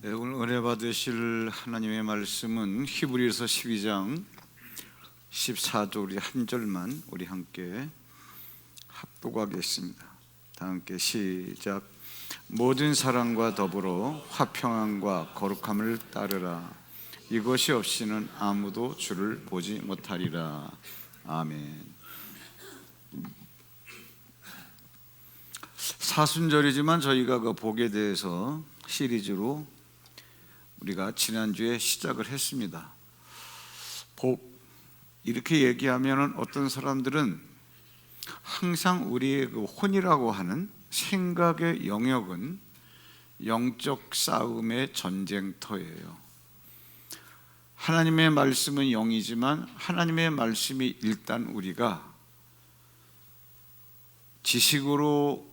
네, 오늘 은혜 받으실 하나님의 말씀은 히브리서 12장 14절 우리 한 절만 우리 함께 합독하겠습니다. 다 함께 시작. 모든 사랑과 더불어 화평함과 거룩함을 따르라. 이것이 없이는 아무도 주를 보지 못하리라. 아멘. 사순절이지만 저희가 그 복에 대해서 시리즈로 우리가 지난주에 시작을 했습니다. 복, 이렇게 얘기하면 어떤 사람들은 항상 우리의 그 혼이라고 하는 생각의 영역은 영적 싸움의 전쟁터예요. 하나님의 말씀은 영이지만 하나님의 말씀이 일단 우리가 지식으로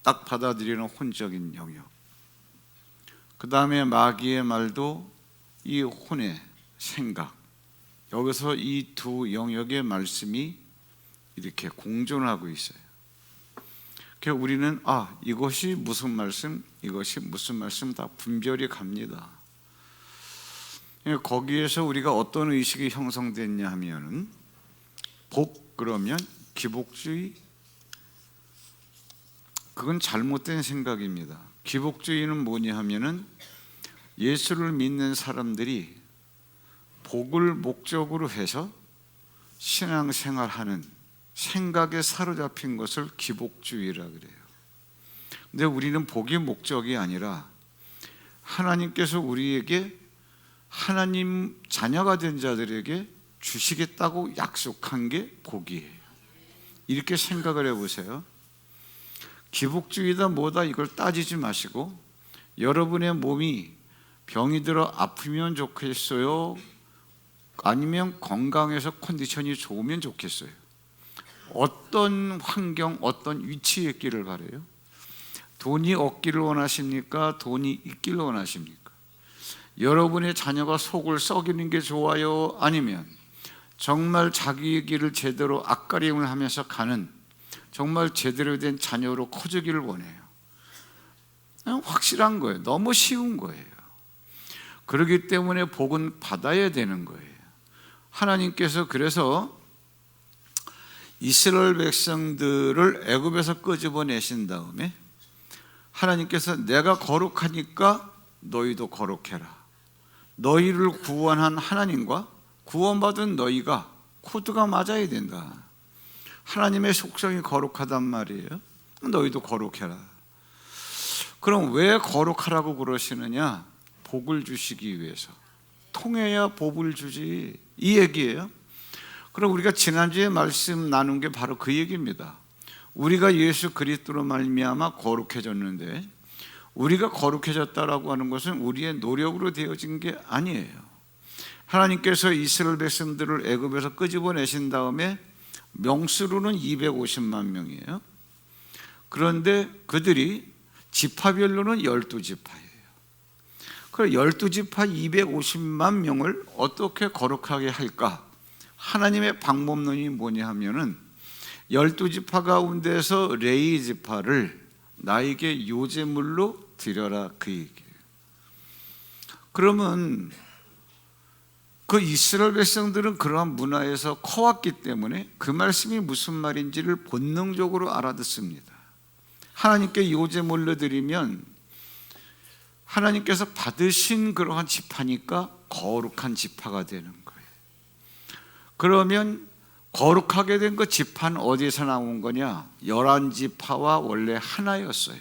딱 받아들이는 혼적인 영역, 그 다음에 마귀의 말도 이 혼의 생각, 여기서 이 두 영역의 말씀이 이렇게 공존하고 있어요. 그래서 우리는 이것이 무슨 말씀, 이것이 무슨 말씀 다 분별이 갑니다. 거기에서 우리가 어떤 의식이 형성됐냐 하면은 복 그러면 기복주의, 그건 잘못된 생각입니다. 기복주의는 뭐냐 하면은 예수를 믿는 사람들이 복을 목적으로 해서 신앙생활하는 생각에 사로잡힌 것을 기복주의라 그래요. 근데 우리는 복이 목적이 아니라 하나님께서 우리에게 하나님 자녀가 된 자들에게 주시겠다고 약속한 게 복이에요. 이렇게 생각을 해보세요. 기복주의다 뭐다 이걸 따지지 마시고 여러분의 몸이 병이 들어 아프면 좋겠어요? 아니면 건강해서 컨디션이 좋으면 좋겠어요? 어떤 환경, 어떤 위치에 있기를 바라요? 돈이 없기를 원하십니까? 돈이 있기를 원하십니까? 여러분의 자녀가 속을 썩이는 게 좋아요? 아니면 정말 자기의 길을 제대로 앞가림을 하면서 가는 정말 제대로 된 자녀로 커지기를 원해요? 확실한 거예요. 너무 쉬운 거예요. 그렇기 때문에 복은 받아야 되는 거예요. 하나님께서 그래서 이스라엘 백성들을 애굽에서 끄집어내신 다음에 하나님께서 내가 거룩하니까 너희도 거룩해라. 너희를 구원한 하나님과 구원받은 너희가 코드가 맞아야 된다. 하나님의 속성이 거룩하단 말이에요. 너희도 거룩해라. 그럼 왜 거룩하라고 그러시느냐? 복을 주시기 위해서. 통해야 복을 주지, 이 얘기예요. 그럼 우리가 지난주에 말씀 나눈 게 바로 그 얘기입니다. 우리가 예수 그리스도로 말미암아 거룩해졌는데, 우리가 거룩해졌다라고 하는 것은 우리의 노력으로 되어진 게 아니에요. 하나님께서 이스라엘 백성들을 애굽에서 끄집어내신 다음에 명수로는 250만 명이에요. 그런데 그들이 지파별로는 12지파예요. 그럼 12지파 250만 명을 어떻게 거룩하게 할까? 하나님의 방법론이 뭐냐 하면은 12지파 가운데서 레위 지파를 나에게 요제물로 드려라, 그 얘기예요. 그러면 그 이스라엘 백성들은 그러한 문화에서 커왔기 때문에 그 말씀이 무슨 말인지를 본능적으로 알아듣습니다. 하나님께 요제물로 드리면 하나님께서 받으신 그러한 지파니까 거룩한 지파가 되는 거예요. 그러면 거룩하게 된 그 지파는 어디서 나온 거냐? 11지파와 원래 하나였어요.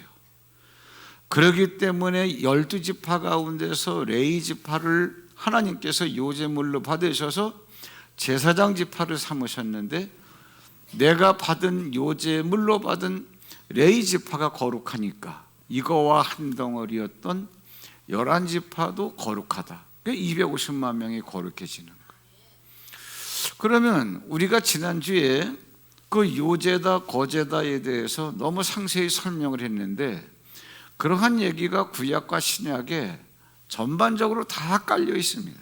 그렇기 때문에 12지파 가운데서 레위 지파를 하나님께서 요제물로 받으셔서 제사장 지파를 삼으셨는데, 내가 받은 요제물로 받은 레위 지파가 거룩하니까 이거와 한 덩어리였던 11지파도 거룩하다. 250만 명이 거룩해지는 거예요. 그러면 우리가 지난주에 그 요제다 거제다에 대해서 너무 상세히 설명을 했는데, 그러한 얘기가 구약과 신약에 전반적으로 다 깔려 있습니다.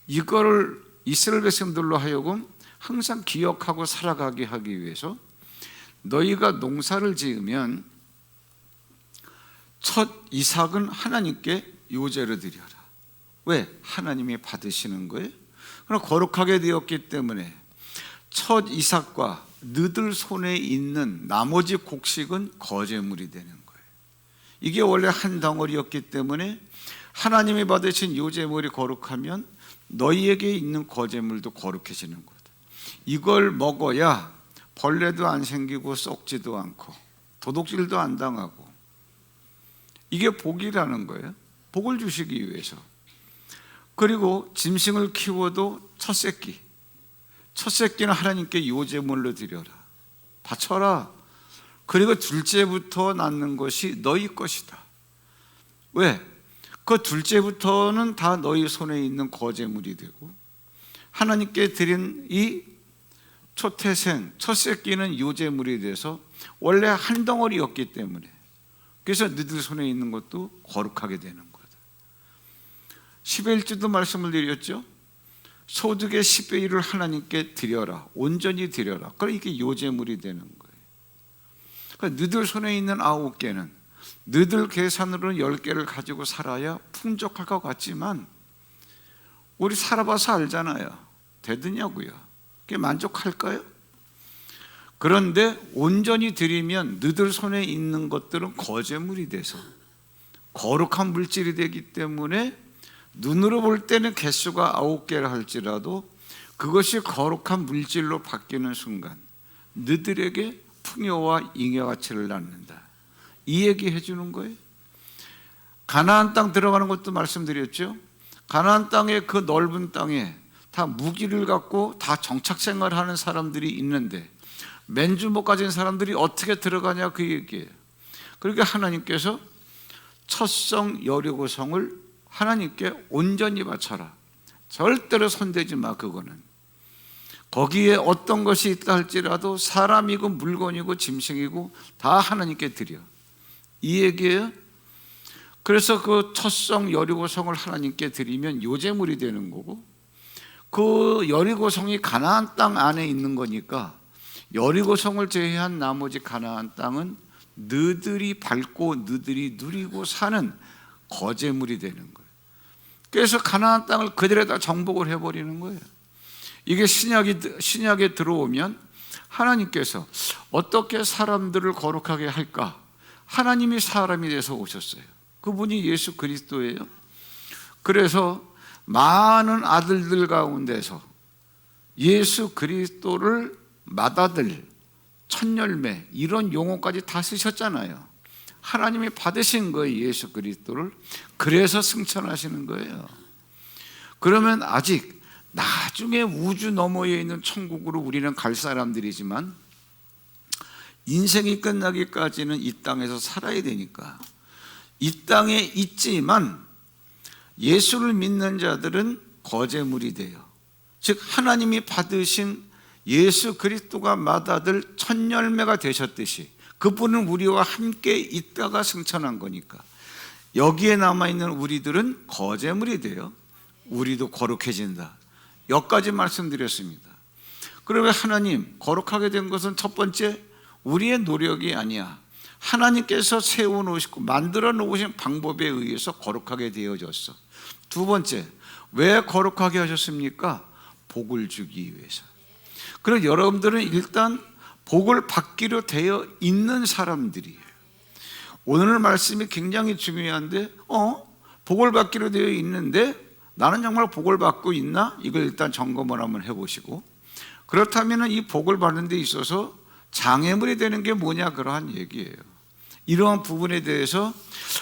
이거를 이스라엘 백성들로 하여금 항상 기억하고 살아가게 하기 위해서 너희가 농사를 지으면 첫 이삭은 하나님께 요제로 드려라. 왜? 하나님이 받으시는 거예요. 그럼 거룩하게 되었기 때문에 첫 이삭과 너들 손에 있는 나머지 곡식은 거제물이 되는 거예요. 이게 원래 한 덩어리였기 때문에 하나님이 받으신 요제물이 거룩하면 너희에게 있는 거제물도 거룩해지는 거다. 이걸 먹어야 벌레도 안 생기고 썩지도 않고 도둑질도 안 당하고, 이게 복이라는 거예요. 복을 주시기 위해서. 그리고 짐승을 키워도 첫 새끼는 하나님께 요제물로 드려라. 바쳐라. 그리고 둘째부터 낳는 것이 너희 것이다. 왜? 그 둘째부터는 다 너희 손에 있는 거제물이 되고, 하나님께 드린 이 초태생, 첫 새끼는 요제물이 돼서 원래 한 덩어리였기 때문에, 그래서 너희들 손에 있는 것도 거룩하게 되는 거다. 10의 1주도 말씀을 드렸죠. 소득의 10의 1을 하나님께 드려라. 온전히 드려라. 그럼 이게 요제물이 되는 거예요. 그러니까 너희들 손에 있는 9개는 너희들 계산으로는 10개를 가지고 살아야 풍족할 것 같지만, 우리 살아봐서 알잖아요. 되느냐고요. 그게 만족할까요? 그런데 온전히 드리면 너희들 손에 있는 것들은 거제물이 돼서 거룩한 물질이 되기 때문에, 눈으로 볼 때는 개수가 9개라 할지라도 그것이 거룩한 물질로 바뀌는 순간 너희들에게 풍요와 잉여 가치를 낳는다. 이 얘기 해주는 거예요. 가나안 땅 들어가는 것도 말씀드렸죠. 가나안 땅의 그 넓은 땅에 다 무기를 갖고 다 정착 생활하는 사람들이 있는데 맨주먹 가진 사람들이 어떻게 들어가냐, 그 얘기예요. 그러니까 하나님께서 첫성 여리고성을 하나님께 온전히 바쳐라. 절대로 손대지 마. 그거는 거기에 어떤 것이 있다 할지라도 사람이고 물건이고 짐승이고 다 하나님께 드려. 이 얘기예요. 그래서 그 첫성 여리고성을 하나님께 드리면 요제물이 되는 거고, 그 여리고성이 가나안 땅 안에 있는 거니까 여리고성을 제외한 나머지 가나안 땅은 너희들이 밟고 너희들이 누리고 사는 거제물이 되는 거예요. 그래서 가나안 땅을 그들에다 정복을 해버리는 거예요. 이게 신약에 들어오면 하나님께서 어떻게 사람들을 거룩하게 할까? 하나님이 사람이 돼서 오셨어요. 그분이 예수 그리스도예요. 그래서 많은 아들들 가운데서 예수 그리스도를 맏아들, 첫열매, 이런 용어까지 다 쓰셨잖아요. 하나님이 받으신 거예요, 예수 그리스도를. 그래서 승천하시는 거예요. 그러면 아직 나중에 우주 너머에 있는 천국으로 우리는 갈 사람들이지만, 인생이 끝나기까지는 이 땅에서 살아야 되니까 이 땅에 있지만 예수를 믿는 자들은 거제물이 돼요. 즉 하나님이 받으신 예수 그리스도가 맏아들 첫 열매가 되셨듯이 그분은 우리와 함께 있다가 승천한 거니까 여기에 남아있는 우리들은 거제물이 돼요. 우리도 거룩해진다. 여기까지 말씀드렸습니다. 그러면 하나님, 거룩하게 된 것은 첫 번째 우리의 노력이 아니야. 하나님께서 세워놓으시고 만들어 놓으신 방법에 의해서 거룩하게 되어졌어. 두 번째, 왜 거룩하게 하셨습니까? 복을 주기 위해서. 그럼 여러분들은 일단 복을 받기로 되어 있는 사람들이에요. 오늘 말씀이 굉장히 중요한데, 복을 받기로 되어 있는데 나는 정말 복을 받고 있나? 이걸 일단 점검을 한번 해보시고, 그렇다면 이 복을 받는 데 있어서 장애물이 되는 게 뭐냐, 그러한 얘기예요. 이러한 부분에 대해서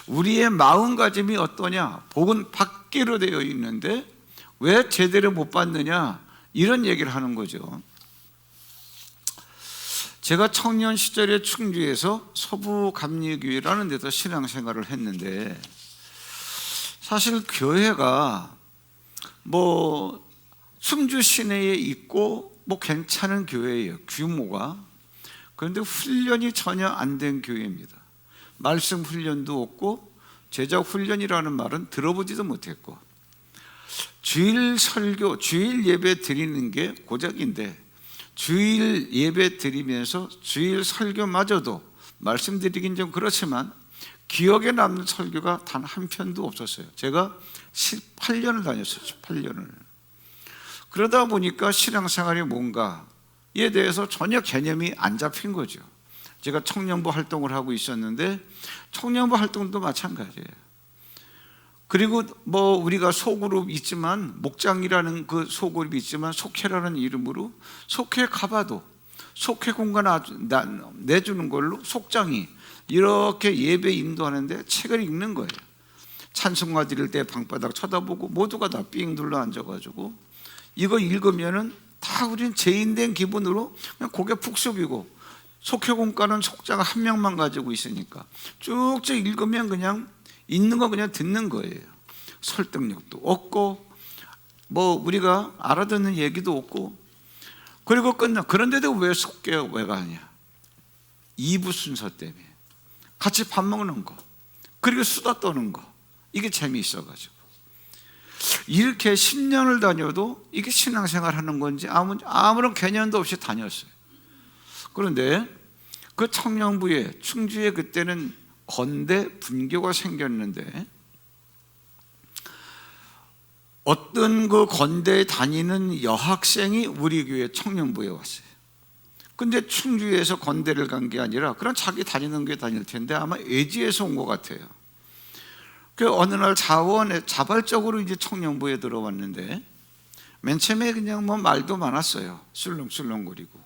우리의 마음가짐이 어떠냐, 복은 받기로 되어 있는데 왜 제대로 못 받느냐, 이런 얘기를 하는 거죠. 제가 청년 시절에 충주에서 서부감리교회라는 데서 신앙생활을 했는데, 사실 교회가 충주 시내에 있고 괜찮은 교회예요, 규모가. 그런데 훈련이 전혀 안 된 교회입니다. 말씀 훈련도 없고 제자 훈련이라는 말은 들어보지도 못했고, 주일 설교, 주일 예배 드리는 게 고작인데 주일 예배 드리면서 주일 설교마저도 말씀드리긴 좀 그렇지만 기억에 남는 설교가 단 한 편도 없었어요. 제가 18년을 다녔어요. 18년을. 그러다 보니까 신앙생활이 뭔가에 대해서 전혀 개념이 안 잡힌 거죠. 제가 청년부 활동을 하고 있었는데 청년부 활동도 마찬가지예요. 그리고 뭐 우리가 소그룹 있지만, 목장이라는 그 소그룹이 있지만 속회라는 이름으로 속회 가봐도 속회 공간 내주는 걸로 속장이 이렇게 예배 인도하는데 책을 읽는 거예요. 찬송가 드릴 때 방바닥 쳐다보고 모두가 다 삥 둘러 앉아가지고 이거 읽으면은 다 우리는 죄인된 기분으로 그냥 고개 푹 숙이고, 속회 공간은 속장 한 명만 가지고 있으니까 쭉쭉 읽으면 그냥 있는 거 그냥 듣는 거예요. 설득력도 없고 뭐 우리가 알아듣는 얘기도 없고, 그리고 끝나. 그런데도 왜 속게 왜 가냐? 2부 순서 때문에. 같이 밥 먹는 거, 그리고 수다 떠는 거, 이게 재미있어가지고 이렇게 10년을 다녀도 이게 신앙생활 하는 건지 아무런 개념도 없이 다녔어요. 그런데 그 청년부에, 충주에 그때는 건대 분교가 생겼는데 어떤 그 건대에 다니는 여학생이 우리 교회 청년부에 왔어요. 근데 충주에서 건대를 간 게 아니라 그런 자기 다니는 교회 다닐 텐데 아마 외지에서 온 것 같아요. 그 어느 날 자발적으로 이제 청년부에 들어왔는데 맨 처음에 그냥 뭐 말도 많았어요. 술렁술렁거리고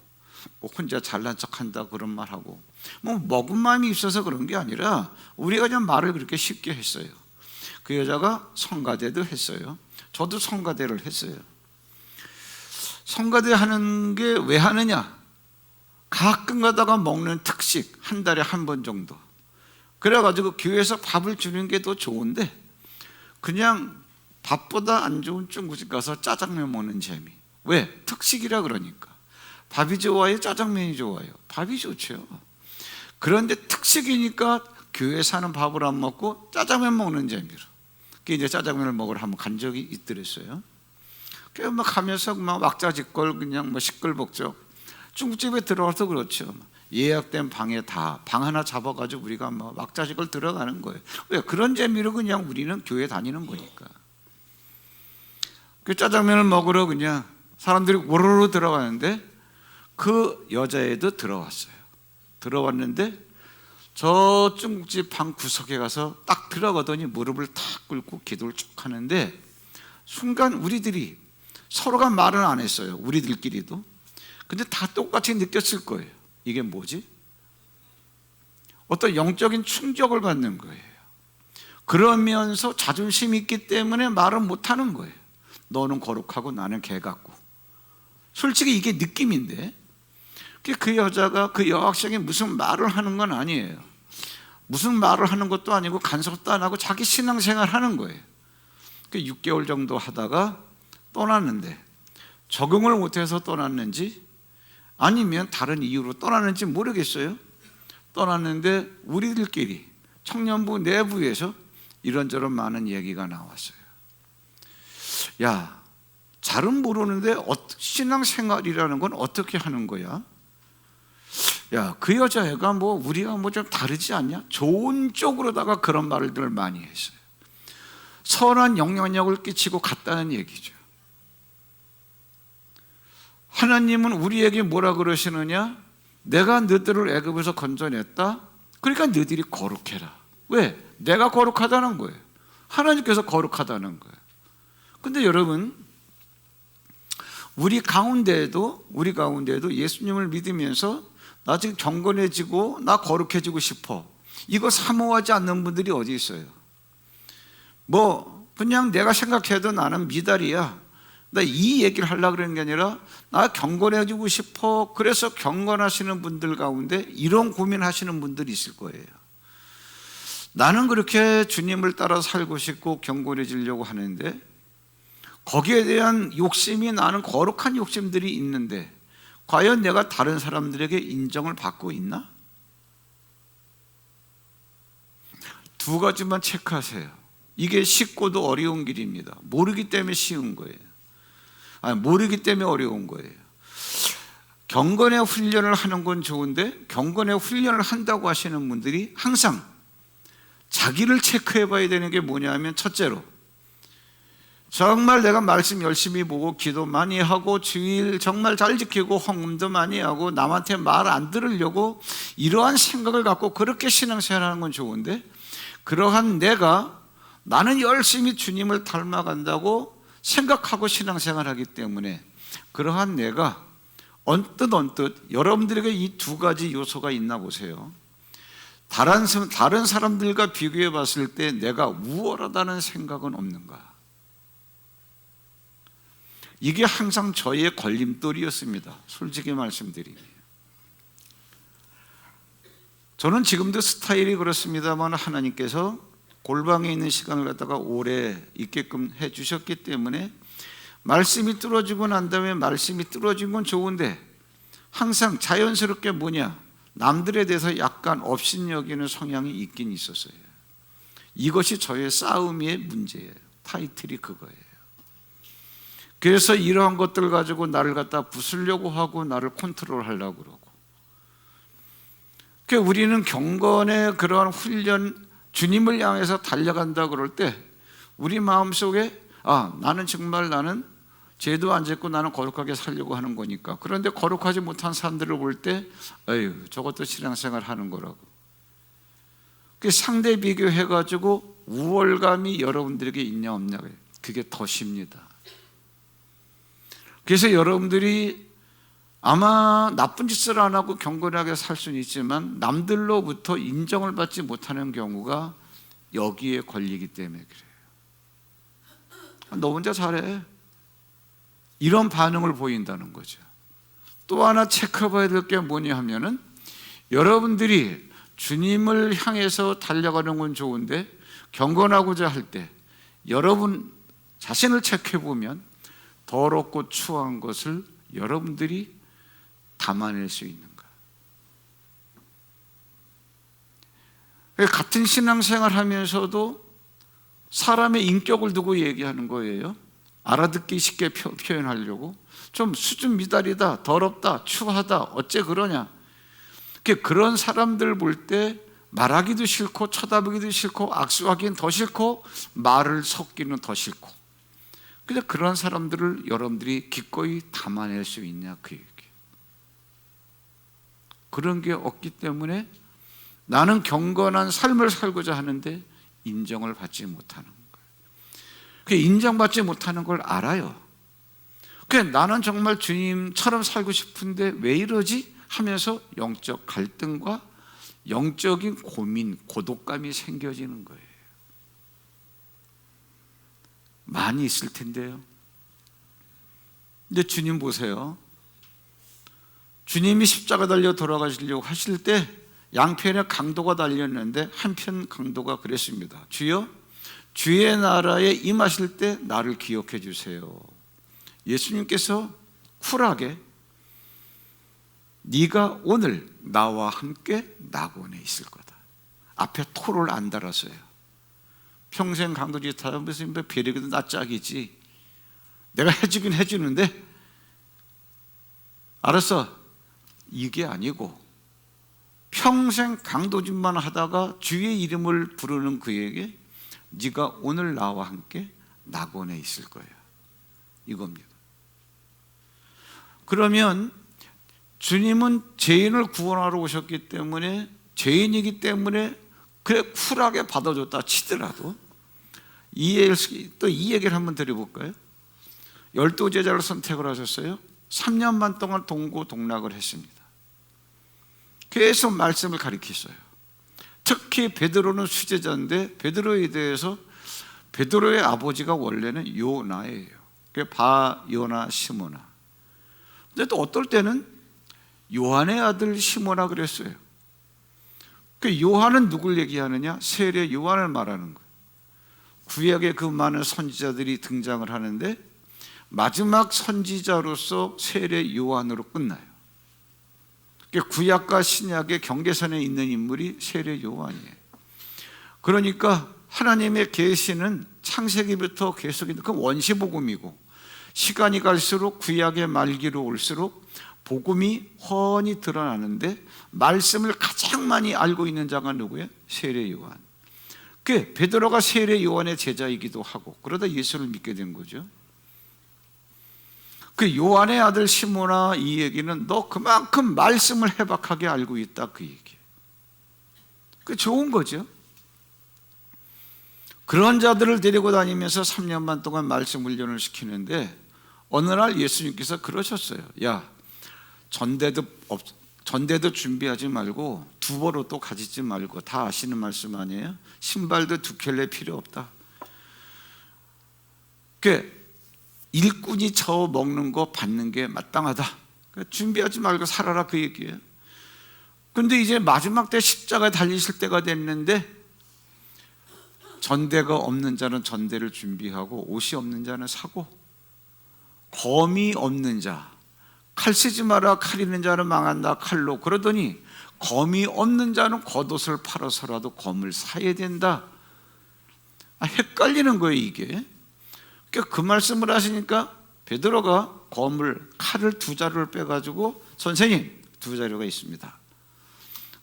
뭐 혼자 잘난 척한다 그런 말하고, 뭐 먹은 마음이 있어서 그런 게 아니라 우리가 그냥 말을 그렇게 쉽게 했어요. 그 여자가 성가대도 했어요. 저도 성가대를 했어요. 성가대 하는 게 왜 하느냐? 가끔 가다가 먹는 특식, 한 달에 한 번 정도. 그래가지고 교회에서 밥을 주는 게 더 좋은데 그냥 밥보다 안 좋은 중국집 가서 짜장면 먹는 재미. 왜? 특식이라 그러니까. 밥이 좋아요? 짜장면이 좋아요? 밥이 좋죠. 그런데 특식이니까 교회 사는 밥을 안 먹고 짜장면 먹는 재미로. 그 이제 짜장면을 먹으러 한번 간 적이 있더랬어요. 그래서 막 가면서 막 왁자지껄 그냥 뭐 시끌벅적. 중국집에 들어가서 그렇죠. 예약된 방에 다 방 하나 잡아가지고 우리가 뭐 왁자지껄 들어가는 거예요. 왜? 그런 재미로 그냥 우리는 교회 다니는 거니까. 그 짜장면을 먹으러 그냥 사람들이 오로로 들어가는데 그 여자애도 들어왔어요. 들어왔는데 저 중국집 방 구석에 가서 딱 들어가더니 무릎을 탁 꿇고 기도를 쭉 하는데 순간 우리들이 서로가 말은 안 했어요. 우리들끼리도. 근데 다 똑같이 느꼈을 거예요. 이게 뭐지? 어떤 영적인 충격을 받는 거예요. 그러면서 자존심이 있기 때문에 말은 못하는 거예요. 너는 거룩하고 나는 개 같고. 솔직히 이게 느낌인데 그 여자가, 그 여학생이 무슨 말을 하는 건 아니에요. 무슨 말을 하는 것도 아니고 간섭도 안 하고 자기 신앙생활 하는 거예요. 6개월 정도 하다가 떠났는데 적응을 못해서 떠났는지 아니면 다른 이유로 떠났는지 모르겠어요. 떠났는데 우리들끼리 청년부 내부에서 이런저런 많은 얘기가 나왔어요. 야, 잘은 모르는데 신앙생활이라는 건 어떻게 하는 거야? 야, 그 여자애가 뭐 우리가 뭐 좀 다르지 않냐? 좋은 쪽으로다가 그런 말들을 많이 했어요. 선한 영향력을 끼치고 갔다는 얘기죠. 하나님은 우리에게 뭐라 그러시느냐? 내가 너희들을 애굽에서 건져냈다. 그러니까 너희들이 거룩해라. 왜? 내가 거룩하다는 거예요. 하나님께서 거룩하다는 거예요. 근데 여러분, 우리 가운데에도 예수님을 믿으면서 나 지금 경건해지고 나 거룩해지고 싶어, 이거 사모하지 않는 분들이 어디 있어요? 뭐 그냥 내가 생각해도 나는 미달이야, 나 이 얘기를 하려고 그러는 게 아니라 나 경건해지고 싶어. 그래서 경건하시는 분들 가운데 이런 고민하시는 분들이 있을 거예요. 나는 그렇게 주님을 따라 살고 싶고 경건해지려고 하는데 거기에 대한 욕심이, 나는 거룩한 욕심들이 있는데 과연 내가 다른 사람들에게 인정을 받고 있나? 두 가지만 체크하세요. 이게 쉽고도 어려운 길입니다. 모르기 때문에 쉬운 거예요. 모르기 때문에 어려운 거예요. 경건의 훈련을 하는 건 좋은데 경건의 훈련을 한다고 하시는 분들이 항상 자기를 체크해 봐야 되는 게 뭐냐면, 첫째로 정말 내가 말씀 열심히 보고 기도 많이 하고 주일 정말 잘 지키고 헌금도 많이 하고 남한테 말 안 들으려고 이러한 생각을 갖고 그렇게 신앙생활하는 건 좋은데, 그러한 나는 열심히 주님을 닮아간다고 생각하고 신앙생활하기 때문에 그러한 내가 언뜻 여러분들에게 이 두 가지 요소가 있나 보세요. 다른 사람들과 비교해 봤을 때 내가 우월하다는 생각은 없는가? 이게 항상 저의 걸림돌이었습니다. 솔직히 말씀드리면 저는 지금도 스타일이 그렇습니다만 하나님께서 골방에 있는 시간을 갖다가 오래 있게끔 해주셨기 때문에 말씀이 뚫어지고 난 다음에 말씀이 뚫어진 건 좋은데 항상 자연스럽게 남들에 대해서 약간 업신여기는 성향이 있긴 있었어요. 이것이 저의 싸움의 문제예요. 타이틀이 그거예요. 그래서 이러한 것들 가지고 나를 갖다 부수려고 하고 나를 컨트롤하려고 그러고, 우리는 경건의 그러한 훈련, 주님을 향해서 달려간다 그럴 때 우리 마음속에 나는 죄도 안 짓고 나는 거룩하게 살려고 하는 거니까. 그런데 거룩하지 못한 사람들을 볼 때 저것도 신앙생활 하는 거라고. 상대 비교해가지고 우월감이 여러분들에게 있냐 없냐, 그게 덫입니다. 그래서 여러분들이 아마 나쁜 짓을 안 하고 경건하게 살 수는 있지만 남들로부터 인정을 받지 못하는 경우가 여기에 걸리기 때문에 그래요. 너 혼자 잘해, 이런 반응을 보인다는 거죠. 또 하나 체크해봐야 될 게 뭐냐 하면은, 여러분들이 주님을 향해서 달려가는 건 좋은데 경건하고자 할 때 여러분 자신을 체크해보면 더럽고 추한 것을 여러분들이 담아낼 수 있는가? 같은 신앙생활 하면서도 사람의 인격을 두고 얘기하는 거예요. 알아듣기 쉽게 표현하려고. 좀 수준 미달이다, 더럽다, 추하다, 어째 그러냐. 그런 사람들 볼 때 말하기도 싫고 쳐다보기도 싫고 악수하기는 더 싫고 말을 섞기는 더 싫고. 근데 그런 사람들을 여러분들이 기꺼이 담아낼 수 있냐, 그 얘기. 그런 게 없기 때문에 나는 경건한 삶을 살고자 하는데 인정을 받지 못하는 거예요. 인정받지 못하는 걸 알아요. 나는 정말 주님처럼 살고 싶은데 왜 이러지? 하면서 영적 갈등과 영적인 고민, 고독감이 생겨지는 거예요. 많이 있을 텐데요. 근데 주님 보세요. 주님이 십자가 달려 돌아가시려고 하실 때 양편에 강도가 달렸는데 한편 강도가 그랬습니다. 주여, 주의 나라에 임하실 때 나를 기억해 주세요. 예수님께서 쿨하게 네가 오늘 나와 함께 낙원에 있을 거다. 앞에 토를 안 달았어요. 평생 강도짓 하면서 배려기도 나 짝이지, 내가 해주긴 해주는데 알았어, 이게 아니고 평생 강도짓만 하다가 주의 이름을 부르는 그에게 네가 오늘 나와 함께 낙원에 있을 거야, 이겁니다. 그러면 주님은 죄인을 구원하러 오셨기 때문에, 죄인이기 때문에 그래 쿨하게 받아줬다 치더라도 또 이 얘기를 한번 드려볼까요? 12제자를 선택을 하셨어요. 3년 반 동안 동고동락을 했습니다. 계속 말씀을 가르치셨어요. 특히 베드로는 수제자인데 베드로에 대해서, 베드로의 아버지가 원래는 요나예요. 바요나 시모나. 근데 또 어떨 때는 요한의 아들 시모나 그랬어요. 요한은 누굴 얘기하느냐? 세례 요한을 말하는 거예요. 구약에 그 많은 선지자들이 등장을 하는데 마지막 선지자로서 세례 요한으로 끝나요. 구약과 신약의 경계선에 있는 인물이 세례 요한이에요. 그러니까 하나님의 계시는 창세기부터 계속 있는 그 원시복음이고, 시간이 갈수록 구약의 말기로 올수록 복음이 훤히 드러나는데 말씀을 가장 많이 알고 있는 자가 누구예요? 세례 요한. 그 베드로가 세례 요한의 제자이기도 하고 그러다 예수를 믿게 된 거죠. 그 요한의 아들 시몬아, 이 얘기는 너 그만큼 말씀을 해박하게 알고 있다, 그 얘기. 그 좋은 거죠. 그런 자들을 데리고 다니면서 3년 반 동안 말씀 훈련을 시키는데 어느 날 예수님께서 그러셨어요. 야, 전대도 준비하지 말고 두벌옷도 가지지 말고, 다 아시는 말씀 아니에요? 신발도 두 켤레 필요 없다. 그 일꾼이 저 먹는 거 받는 게 마땅하다. 준비하지 말고 살아라, 그 얘기예요. 근데 이제 마지막 때 십자가에 달리실 때가 됐는데 전대가 없는 자는 전대를 준비하고 옷이 없는 자는 사고, 검이 없는 자, 칼 쓰지 마라, 칼 있는 자는 망한다, 칼로. 그러더니 검이 없는 자는 겉옷을 팔아서라도 검을 사야 된다. 헷갈리는 거예요, 이게. 그 말씀을 하시니까 베드로가 칼을 두 자루를 빼가지고, 선생님, 두 자루가 있습니다.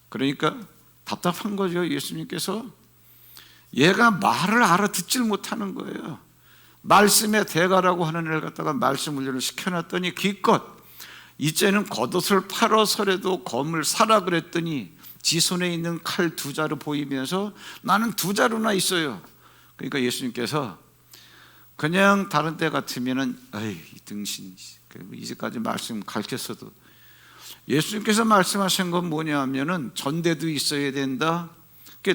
그러니까 답답한 거죠. 예수님께서 얘가 말을 알아듣질 못하는 거예요. 말씀의 대가라고 하는 애를 갖다가 말씀 훈련을 시켜놨더니 기껏 이제는 겉옷을 팔아서라도 검을 사라 그랬더니 지 손에 있는 칼 두 자루 보이면서 나는 두 자루나 있어요. 그러니까 예수님께서 그냥 다른 때 같으면은 이 등신 이제까지 말씀 가르쳤어도, 예수님께서 말씀하신 건 뭐냐면은 전대도 있어야 된다.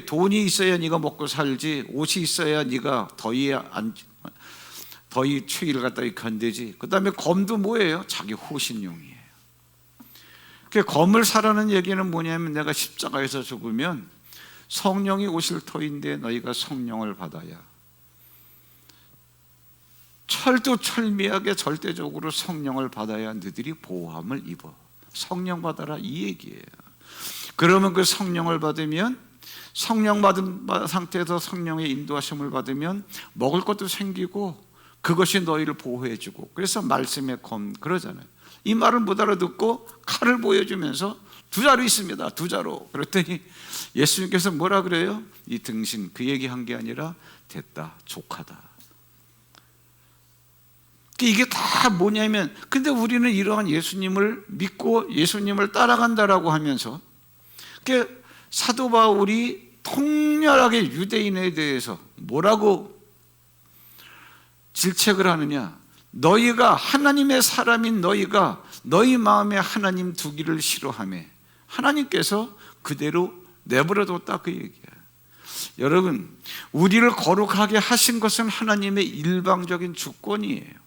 돈이 있어야 네가 먹고 살지, 옷이 있어야 네가 더위 추위를 갖다 견디지. 그 다음에 검도 뭐예요? 자기 호신용이에요. 검을 사라는 얘기는 뭐냐면 내가 십자가에서 죽으면 성령이 오실 터인데 너희가 성령을 받아야, 철두철미하게 절대적으로 성령을 받아야 너희들이 보호함을 입어. 성령 받아라, 이 얘기예요. 그러면 그 성령을 받으면, 성령 받은 상태에서 성령의 인도하심을 받으면 먹을 것도 생기고 그것이 너희를 보호해주고, 그래서 말씀의 검 그러잖아요. 이 말을 못 알아듣고 칼을 보여주면서 두 자루 있습니다, 두 자루. 그랬더니 예수님께서 뭐라 그래요? 이 등신, 그 얘기한 게 아니라 됐다, 족하다. 이게 다 뭐냐면, 근데 우리는 이러한 예수님을 믿고 예수님을 따라간다라고 하면서 사도 바울이 통렬하게 유대인에 대해서 뭐라고 질책을 하느냐? 너희가 하나님의 사람인 너희가 너희 마음에 하나님 두기를 싫어하며 하나님께서 그대로 내버려뒀다, 그 얘기야. 여러분, 우리를 거룩하게 하신 것은 하나님의 일방적인 주권이에요.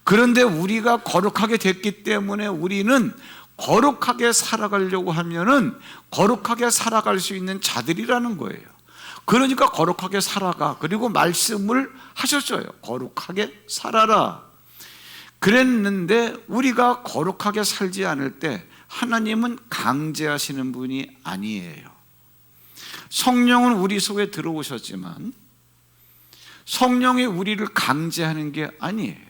그런데 우리가 거룩하게 됐기 때문에 우리는 거룩하게 살아가려고 하면은 거룩하게 살아갈 수 있는 자들이라는 거예요. 그러니까 거룩하게 살아가. 그리고 말씀을 하셨어요. 거룩하게 살아라. 그랬는데 우리가 거룩하게 살지 않을 때 하나님은 강제하시는 분이 아니에요. 성령은 우리 속에 들어오셨지만 성령이 우리를 강제하는 게 아니에요.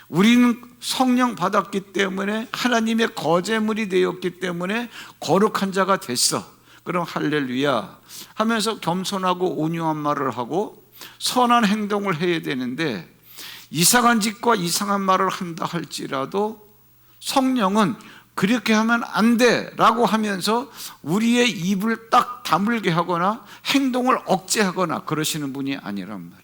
우리는 성령 받았기 때문에, 하나님의 거제물이 되었기 때문에 거룩한 자가 됐어. 그럼 할렐루야 하면서 겸손하고 온유한 말을 하고 선한 행동을 해야 되는데, 이상한 짓과 이상한 말을 한다 할지라도 성령은 그렇게 하면 안 돼 라고 하면서 우리의 입을 딱 다물게 하거나 행동을 억제하거나 그러시는 분이 아니란 말이에요.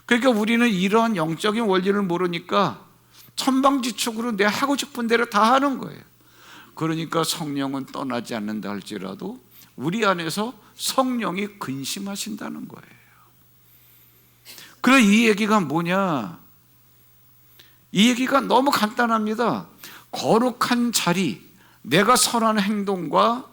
그러니까 우리는 이러한 영적인 원리를 모르니까 천방지축으로 내 하고 싶은 대로 다 하는 거예요. 그러니까 성령은 떠나지 않는다 할지라도 우리 안에서 성령이 근심하신다는 거예요. 그럼 이 얘기가 뭐냐? 이 얘기가 너무 간단합니다. 거룩한 자리, 내가 선한 행동과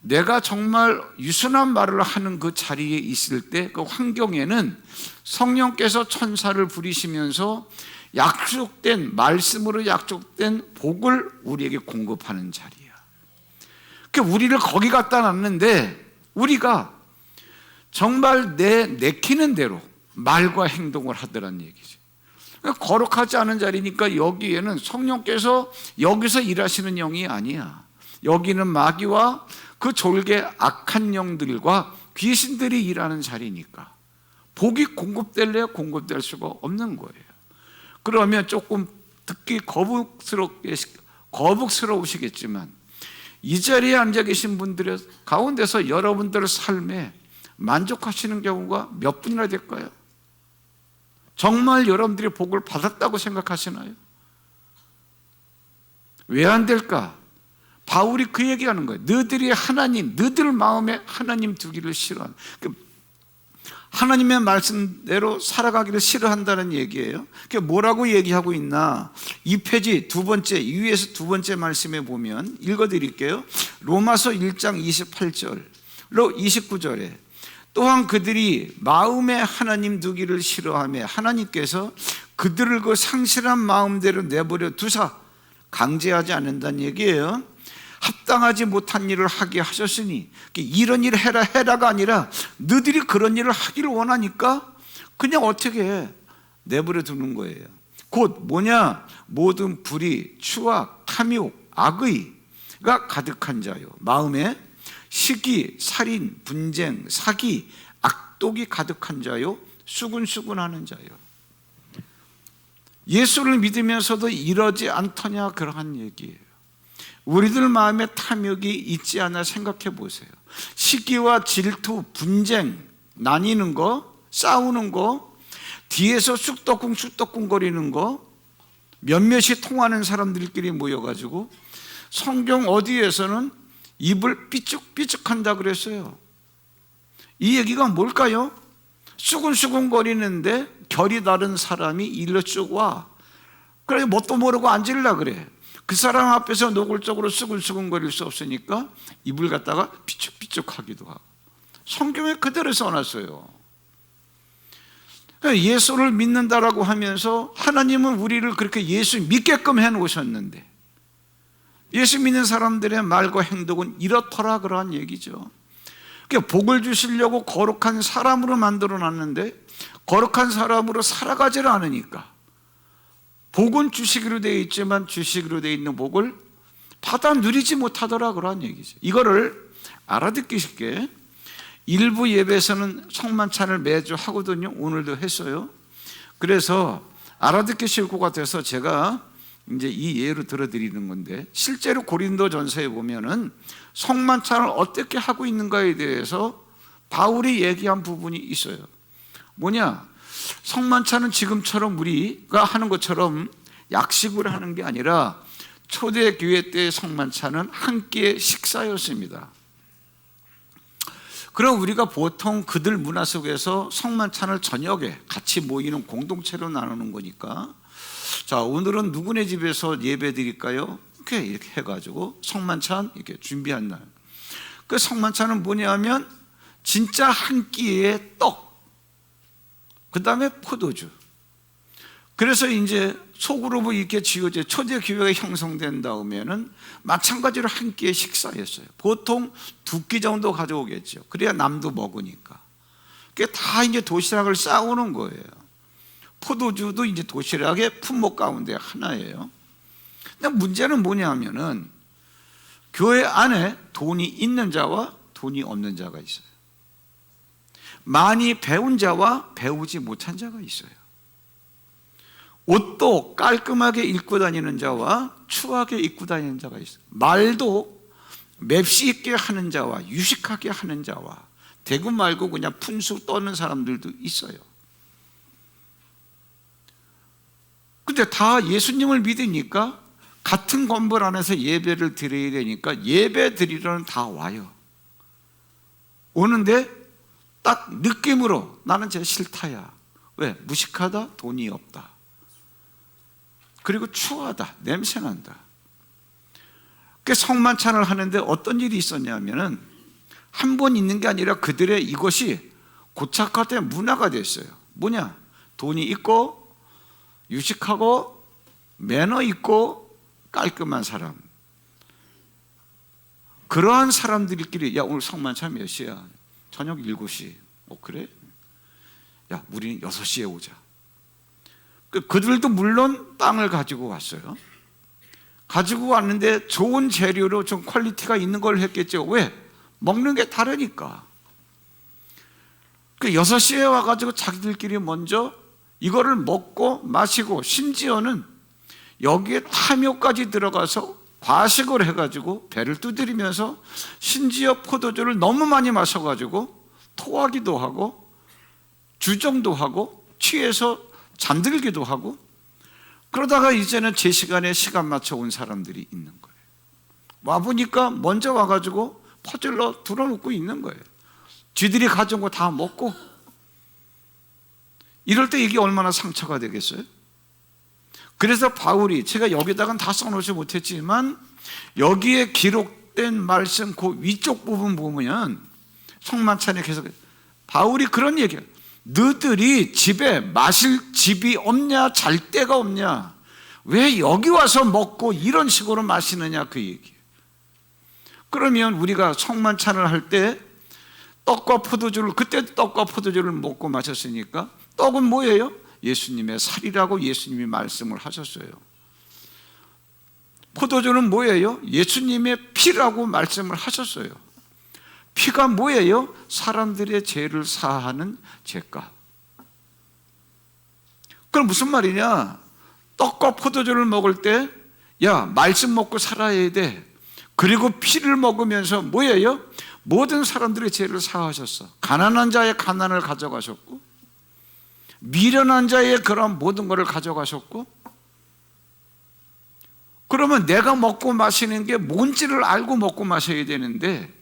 내가 정말 유순한 말을 하는 그 자리에 있을 때, 그 환경에는 성령께서 천사를 부리시면서 약속된, 말씀으로 약속된 복을 우리에게 공급하는 자리야. 그러니까 우리를 거기 갖다 놨는데 우리가 정말 내키는 대로 말과 행동을 하더란 얘기지. 거룩하지 않은 자리니까 여기에는 성령께서 여기서 일하시는 영이 아니야. 여기는 마귀와 그 졸개 악한 영들과 귀신들이 일하는 자리니까 복이 공급될래야 공급될 수가 없는 거예요. 그러면 조금 듣기 거북스러우시겠지만 이 자리에 앉아 계신 분들의 가운데서 여러분들의 삶에 만족하시는 경우가 몇 분이나 될까요? 정말 여러분들이 복을 받았다고 생각하시나요? 왜 안 될까? 바울이 그 얘기하는 거예요. 너희들이 하나님, 너희들 마음에 하나님 두기를 싫어하는, 하나님의 말씀대로 살아가기를 싫어한다는 얘기예요. 그게 뭐라고 얘기하고 있나? 이 페이지 두 번째, 위에서 두 번째 말씀에 보면 읽어드릴게요. 로마서 1장 28절로 29절에 또한 그들이 마음에 하나님 두기를 싫어하며 하나님께서 그들을 그 상실한 마음대로 내버려 두사 강제하지 않는다는 얘기예요. 합당하지 못한 일을 하게 하셨으니 이런 일을 해라가 아니라 너희들이 그런 일을 하기를 원하니까 그냥 어떻게 해? 내버려 두는 거예요. 곧 뭐냐? 모든 불의, 추악, 탐욕, 악의가 가득한 자요, 마음에 시기, 살인, 분쟁, 사기, 악독이 가득한 자요, 수군수군하는 자요. 예수를 믿으면서도 이러지 않더냐, 그러한 얘기예요. 우리들 마음에 탐욕이 있지 않아 생각해 보세요. 시기와 질투, 분쟁, 나뉘는 거, 싸우는 거, 뒤에서 쑥덕궁 거리는 거, 몇몇이 통하는 사람들끼리 모여가지고 성경 어디에서는 입을 삐죽삐죽한다 그랬어요. 이 얘기가 뭘까요? 수근수근 거리는데 결이 다른 사람이 일로 쭉 와. 그래 뭣도 모르고 앉으려 그래. 그 사람 앞에서 노골적으로 수근수근 거릴 수 없으니까 입을 갖다가 삐죽삐죽 하기도 하고. 성경에 그대로 써놨어요. 예수를 믿는다라고 하면서 하나님은 우리를 그렇게 예수 믿게끔 해놓으셨는데 예수 믿는 사람들의 말과 행동은 이렇더라, 그러한 얘기죠. 그러니까 복을 주시려고 거룩한 사람으로 만들어놨는데 거룩한 사람으로 살아가지를 않으니까 복은 주시기로 되어 있지만 주시기로 되어 있는 복을 받아 누리지 못하더라, 그러한 얘기죠. 이거를 알아듣기 쉽게 일부 예배에서는 성만찬을 매주 하거든요. 오늘도 했어요. 그래서 알아듣기 쉬울 것 같아서 제가 이제 이 예로 들어드리는 건데, 실제로 고린도전서에 보면은 성만찬을 어떻게 하고 있는가에 대해서 바울이 얘기한 부분이 있어요. 뭐냐? 성만찬은 지금처럼 우리가 하는 것처럼 약식으로 하는 게 아니라 초대교회 때의 성만찬은 한 끼의 식사였습니다. 그럼 우리가 보통 그들 문화 속에서 성만찬을 저녁에 같이 모이는 공동체로 나누는 거니까, 자, 오늘은 누구네 집에서 예배 드릴까요? 이렇게 해가지고 성만찬 이렇게 준비한 날. 그 성만찬은 뭐냐면 진짜 한 끼의 떡, 그 다음에 포도주. 그래서 이제 소그룹이 이렇게 지어져 초대교회가 형성된 다음에는 마찬가지로 한 끼의 식사였어요. 보통 2끼 정도 가져오겠죠. 그래야 남도 먹으니까. 그게 다 이제 도시락을 싸우는 거예요. 포도주도 이제 도시락의 품목 가운데 하나예요. 근데 문제는 뭐냐면은 교회 안에 돈이 있는 자와 돈이 없는 자가 있어요. 많이 배운 자와 배우지 못한 자가 있어요. 옷도 깔끔하게 입고 다니는 자와 추하게 입고 다니는 자가 있어요. 말도 맵시 있게 하는 자와 유식하게 하는 자와 대고 말고 그냥 푼수 떠는 사람들도 있어요. 근데 다 예수님을 믿으니까 같은 건물 안에서 예배를 드려야 되니까 예배 드리러는 다 와요. 오는데 딱 느낌으로 나는 쟤 싫다야. 왜? 무식하다, 돈이 없다, 그리고 추하다, 냄새난다. 그 성만찬을 하는데 어떤 일이 있었냐면은 한 번 있는 게 아니라 그들의 이것이 고착화된 문화가 됐어요. 뭐냐? 돈이 있고 유식하고 매너 있고 깔끔한 사람, 그러한 사람들끼리 야 오늘 성만찬 몇 시야? 저녁 7시. 그래? 야 우리는 6시에 오자. 그들도 물론 빵을 가지고 왔어요. 가지고 왔는데 좋은 재료로 좀 퀄리티가 있는 걸 했겠죠. 왜? 먹는 게 다르니까. 6시에 와가지고 자기들끼리 먼저 이거를 먹고 마시고, 심지어는 여기에 탐욕까지 들어가서 과식을 해가지고 배를 두드리면서 심지어 포도주를 너무 많이 마셔가지고 토하기도 하고 주정도 하고 취해서 잠들기도 하고, 그러다가 이제는 제 시간에 시간 맞춰 온 사람들이 있는 거예요. 와보니까 먼저 와가지고 퍼즐러 들어놓고 있는 거예요. 쥐들이 가져온 거 다 먹고. 이럴 때 이게 얼마나 상처가 되겠어요? 그래서 바울이, 제가 여기다가는 다 써놓지 못했지만 여기에 기록된 말씀 그 위쪽 부분 보면 성만찬에 계속 바울이 그런 얘기해요. 너들이 집에 마실 집이 없냐, 잘 데가 없냐, 왜 여기 와서 먹고 이런 식으로 마시느냐, 그 얘기예요. 그러면 우리가 성만찬을 할 때 떡과 포도주를, 그때 떡과 포도주를 먹고 마셨으니까, 떡은 뭐예요? 예수님의 살이라고 예수님이 말씀을 하셨어요. 포도주는 뭐예요? 예수님의 피라고 말씀을 하셨어요. 피가 뭐예요? 사람들의 죄를 사하는 죄값. 그럼 무슨 말이냐? 떡과 포도주를 먹을 때, 야, 말씀 먹고 살아야 돼. 그리고 피를 먹으면서 뭐예요? 모든 사람들의 죄를 사하셨어. 가난한 자의 가난을 가져가셨고, 미련한 자의 그런 모든 것을 가져가셨고, 그러면 내가 먹고 마시는 게 뭔지를 알고 먹고 마셔야 되는데,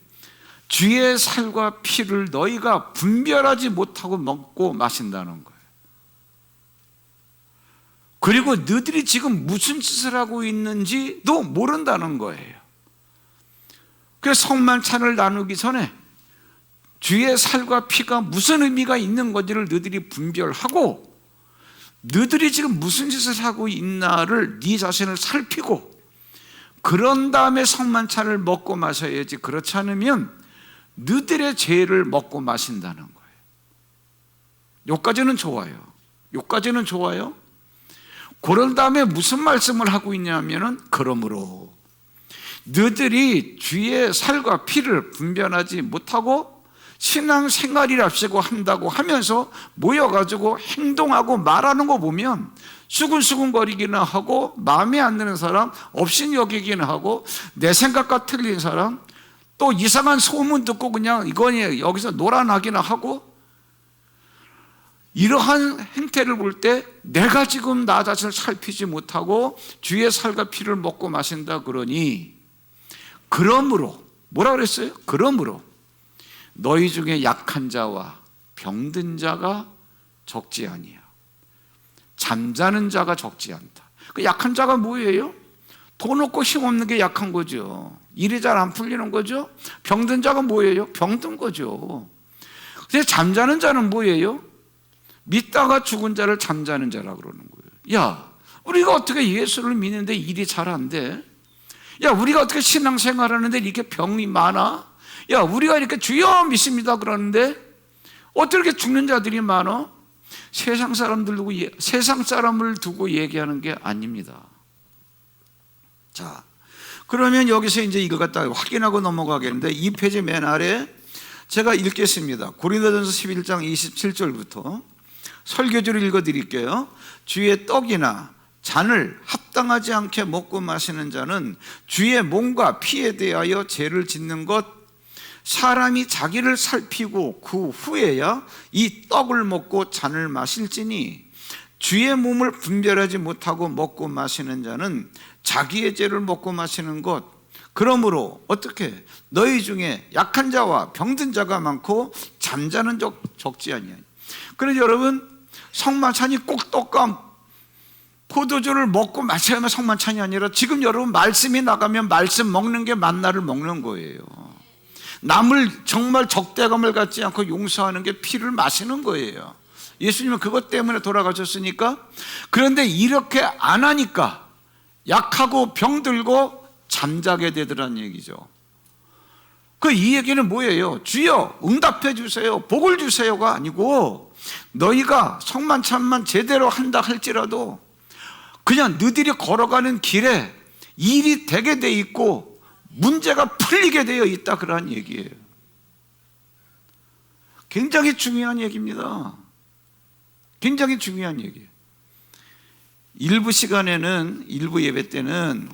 주의 살과 피를 너희가 분별하지 못하고 먹고 마신다는 거예요. 그리고 너희들이 지금 무슨 짓을 하고 있는지도 모른다는 거예요. 그래서 성만찬을 나누기 전에 주의 살과 피가 무슨 의미가 있는 건지를 너희들이 분별하고, 너희들이 지금 무슨 짓을 하고 있나를 네 자신을 살피고, 그런 다음에 성만찬을 먹고 마셔야지. 그렇지 않으면 너희들의 죄를 먹고 마신다는 거예요. 여기까지는 좋아요. 여기까지는 좋아요. 그런 다음에 무슨 말씀을 하고 있냐면은, 그러므로 너희들이 주의 살과 피를 분별하지 못하고 신앙생활이랍시고 한다고 하면서 모여가지고 행동하고 말하는 거 보면 수근수근거리기는 하고, 마음에 안 드는 사람, 업신 여기기는 하고, 내 생각과 틀린 사람, 또 이상한 소문 듣고 그냥 이거니 여기서 놀아나기는 하고, 이러한 행태를 볼 때 내가 지금 나 자신을 살피지 못하고 주의 살과 피를 먹고 마신다 그러니, 그러므로 뭐라 그랬어요? 그러므로 너희 중에 약한 자와 병든 자가 적지 아니야. 잠자는 자가 적지 않다. 그 약한 자가 뭐예요? 돈 없고 힘없는 게 약한 거죠. 일이 잘 안 풀리는 거죠. 병든 자가 뭐예요? 병든 거죠. 근데 잠자는 자는 뭐예요? 믿다가 죽은 자를 잠자는 자라고 그러는 거예요. 야, 우리가 어떻게 예수를 믿는데 일이 잘 안 돼? 야, 우리가 어떻게 신앙생활 하는데 이렇게 병이 많아? 야, 우리가 이렇게 주여 믿습니다 그러는데 어떻게 이렇게 죽는 자들이 많아? 세상 사람을 두고 얘기하는 게 아닙니다. 자, 그러면 여기서 이제 이거 갖다 확인하고 넘어가겠는데, 이 페이지 맨 아래 제가 읽겠습니다. 고린도전서 11장 27절부터 설교지를 읽어드릴게요. 주의 떡이나 잔을 합당하지 않게 먹고 마시는 자는 주의 몸과 피에 대하여 죄를 짓는 것, 사람이 자기를 살피고 그 후에야 이 떡을 먹고 잔을 마실지니, 주의 몸을 분별하지 못하고 먹고 마시는 자는 자기의 죄를 먹고 마시는 것. 그러므로 어떻게 너희 중에 약한 자와 병든 자가 많고 잠자는 적 적지 아니하니. 그래서 여러분, 성만찬이 꼭 떡과 포도주를 먹고 마셔야만 성만찬이 아니라, 지금 여러분 말씀이 나가면 말씀 먹는 게 만나를 먹는 거예요. 남을 정말 적대감을 갖지 않고 용서하는 게 피를 마시는 거예요. 예수님은 그것 때문에 돌아가셨으니까. 그런데 이렇게 안 하니까 약하고 병들고 잠자게 되더란 얘기죠. 이 얘기는 뭐예요? 주여 응답해 주세요, 복을 주세요가 아니고, 너희가 성만찬만 제대로 한다 할지라도 그냥 너희들이 걸어가는 길에 일이 되게 돼 있고 문제가 풀리게 되어 있다, 그러한 얘기예요. 굉장히 중요한 얘기입니다. 굉장히 중요한 얘기예요. 일부 시간에는, 일부 예배 때는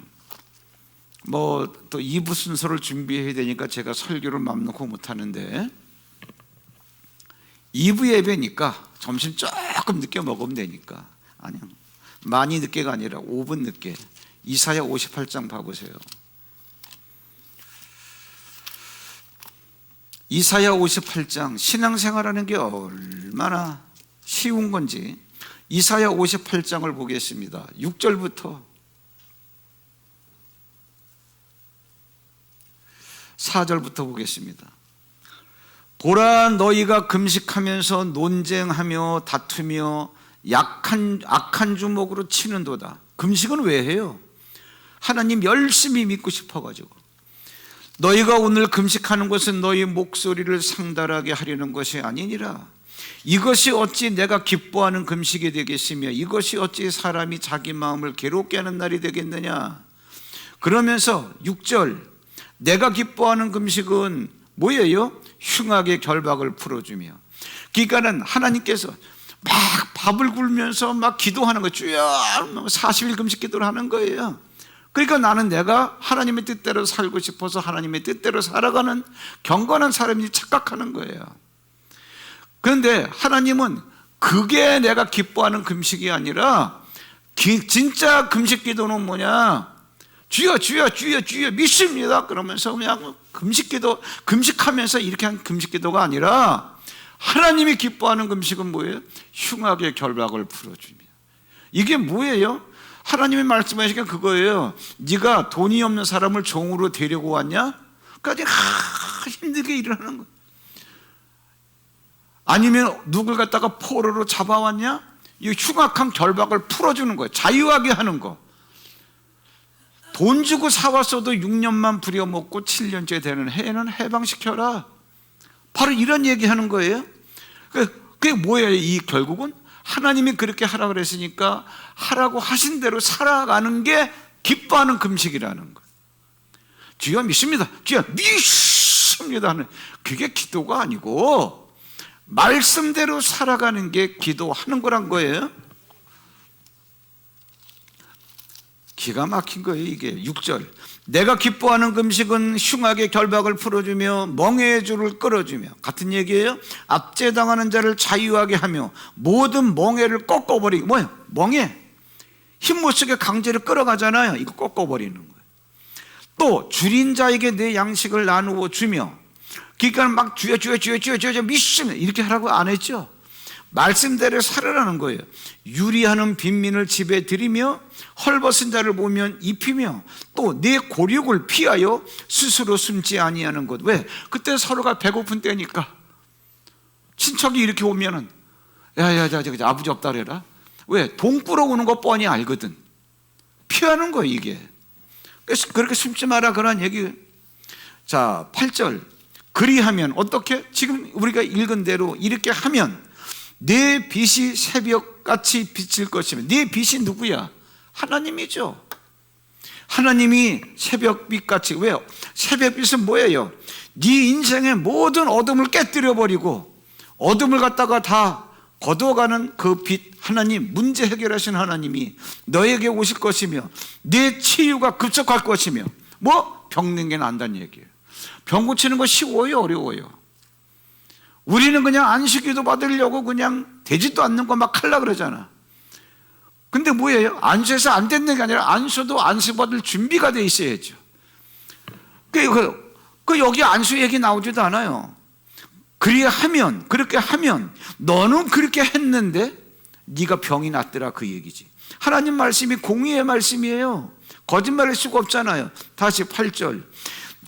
뭐 또 2부 순서를 준비해야 되니까 제가 설교를 맘 놓고 못하는데, 2부 예배니까 점심 조금 늦게 먹으면 되니까, 아니요, 많이 늦게가 아니라 5분 늦게 이사야 58장 봐보세요. 이사야 58장, 신앙생활하는 게 얼마나 쉬운 건지 이사야 58장을 보겠습니다. 6절부터 4절부터 보겠습니다. 보라, 너희가 금식하면서 논쟁하며 다투며 악한 주먹으로 치는도다. 금식은 왜 해요? 하나님 열심히 믿고 싶어가지고. 너희가 오늘 금식하는 것은 너희 목소리를 상달하게 하려는 것이 아니니라. 이것이 어찌 내가 기뻐하는 금식이 되겠으며 이것이 어찌 사람이 자기 마음을 괴롭게 하는 날이 되겠느냐. 그러면서 6절, 내가 기뻐하는 금식은 뭐예요? 흉악의 결박을 풀어주며. 그러니까는 하나님께서 막 밥을 굶으면서 막 기도하는 거예요. 주여, 40일 금식 기도를 하는 거예요. 그러니까 나는 내가 하나님의 뜻대로 살고 싶어서 하나님의 뜻대로 살아가는 경건한 사람이 착각하는 거예요. 그런데 하나님은 그게 내가 기뻐하는 금식이 아니라 진짜 금식 기도는 뭐냐? 주여 주여 주여 주여 믿습니다 그러면서 그냥 금식기도, 금식하면서 이렇게 한 금식기도가 아니라 하나님이 기뻐하는 금식은 뭐예요? 흉악의 결박을 풀어주며. 이게 뭐예요? 하나님이 말씀하시니까 그거예요. 네가 돈이 없는 사람을 종으로 데리고 왔냐? 까지 힘들게 일을 하는 거예요. 아니면 누굴 갖다가 포로로 잡아왔냐? 이 흉악한 결박을 풀어주는 거예요. 자유하게 하는 거. 돈 주고 사왔어도 6년만 부려먹고 7년째 되는 해는 해방시켜라. 바로 이런 얘기하는 거예요. 그게 뭐예요? 이 결국은 하나님이 그렇게 하라 그랬으니까 하라고 하신 대로 살아가는 게 기뻐하는 금식이라는 거예요. 주여 믿습니다, 주여 믿습니다 하는, 그게 기도가 아니고 말씀대로 살아가는 게 기도하는 거란 거예요. 기가 막힌 거예요. 이게 6절, 내가 기뻐하는 금식은 흉악의 결박을 풀어주며 멍에의 줄을 끌어주며. 같은 얘기예요. 압제당하는 자를 자유하게 하며 모든 멍에를 꺾어버리고. 뭐예요? 멍에 힘 못 쓰게 강제로 끌어가잖아요. 이거 꺾어버리는 거예요. 또 줄인 자에게 내 양식을 나누어 주며. 그러니까 막 주여 주여 주여 주여 주여 믿습니다 이렇게 하라고 안 했죠. 말씀대로 살으라는 거예요. 유리하는 빈민을 집에 들이며 헐벗은 자를 보면 입히며 또 내 고륙을 피하여 스스로 숨지 아니하는 것. 왜? 그때 서로가 배고픈 때니까. 친척이 이렇게 오면은 야야야 아버지 없다 그래라. 왜? 돈 꾸러오는 거 뻔히 알거든. 피하는 거예요 이게. 그래서 그렇게 숨지 마라 그런 얘기. 자 8절, 그리하면 어떻게? 지금 우리가 읽은 대로 이렇게 하면 내 빛이 새벽같이 비칠 것이며. 내 빛이 누구야? 하나님이죠. 하나님이 새벽빛같이. 왜요? 새벽빛은 뭐예요? 네 인생의 모든 어둠을 깨뜨려 버리고 어둠을 갖다가 다 거둬가는 그 빛, 하나님, 문제 해결하신 하나님이 너에게 오실 것이며 내 치유가 급속할 것이며. 뭐? 병든 게 난다는 얘기예요. 병 고치는 거 쉬워요, 어려워요? 우리는 그냥 안식기도 받으려고 그냥 되지도 않는 거 막 하려고 그러잖아. 근데 뭐예요? 안수해서 안 되는 게 아니라 안수도 안수 받을 준비가 돼 있어야죠. 여기 안수 얘기 나오지도 않아요. 그렇게 하면 너는 그렇게 했는데 네가 병이 낫더라 그 얘기지. 하나님 말씀이 공의의 말씀이에요. 거짓말할 수가 없잖아요. 다시 8절,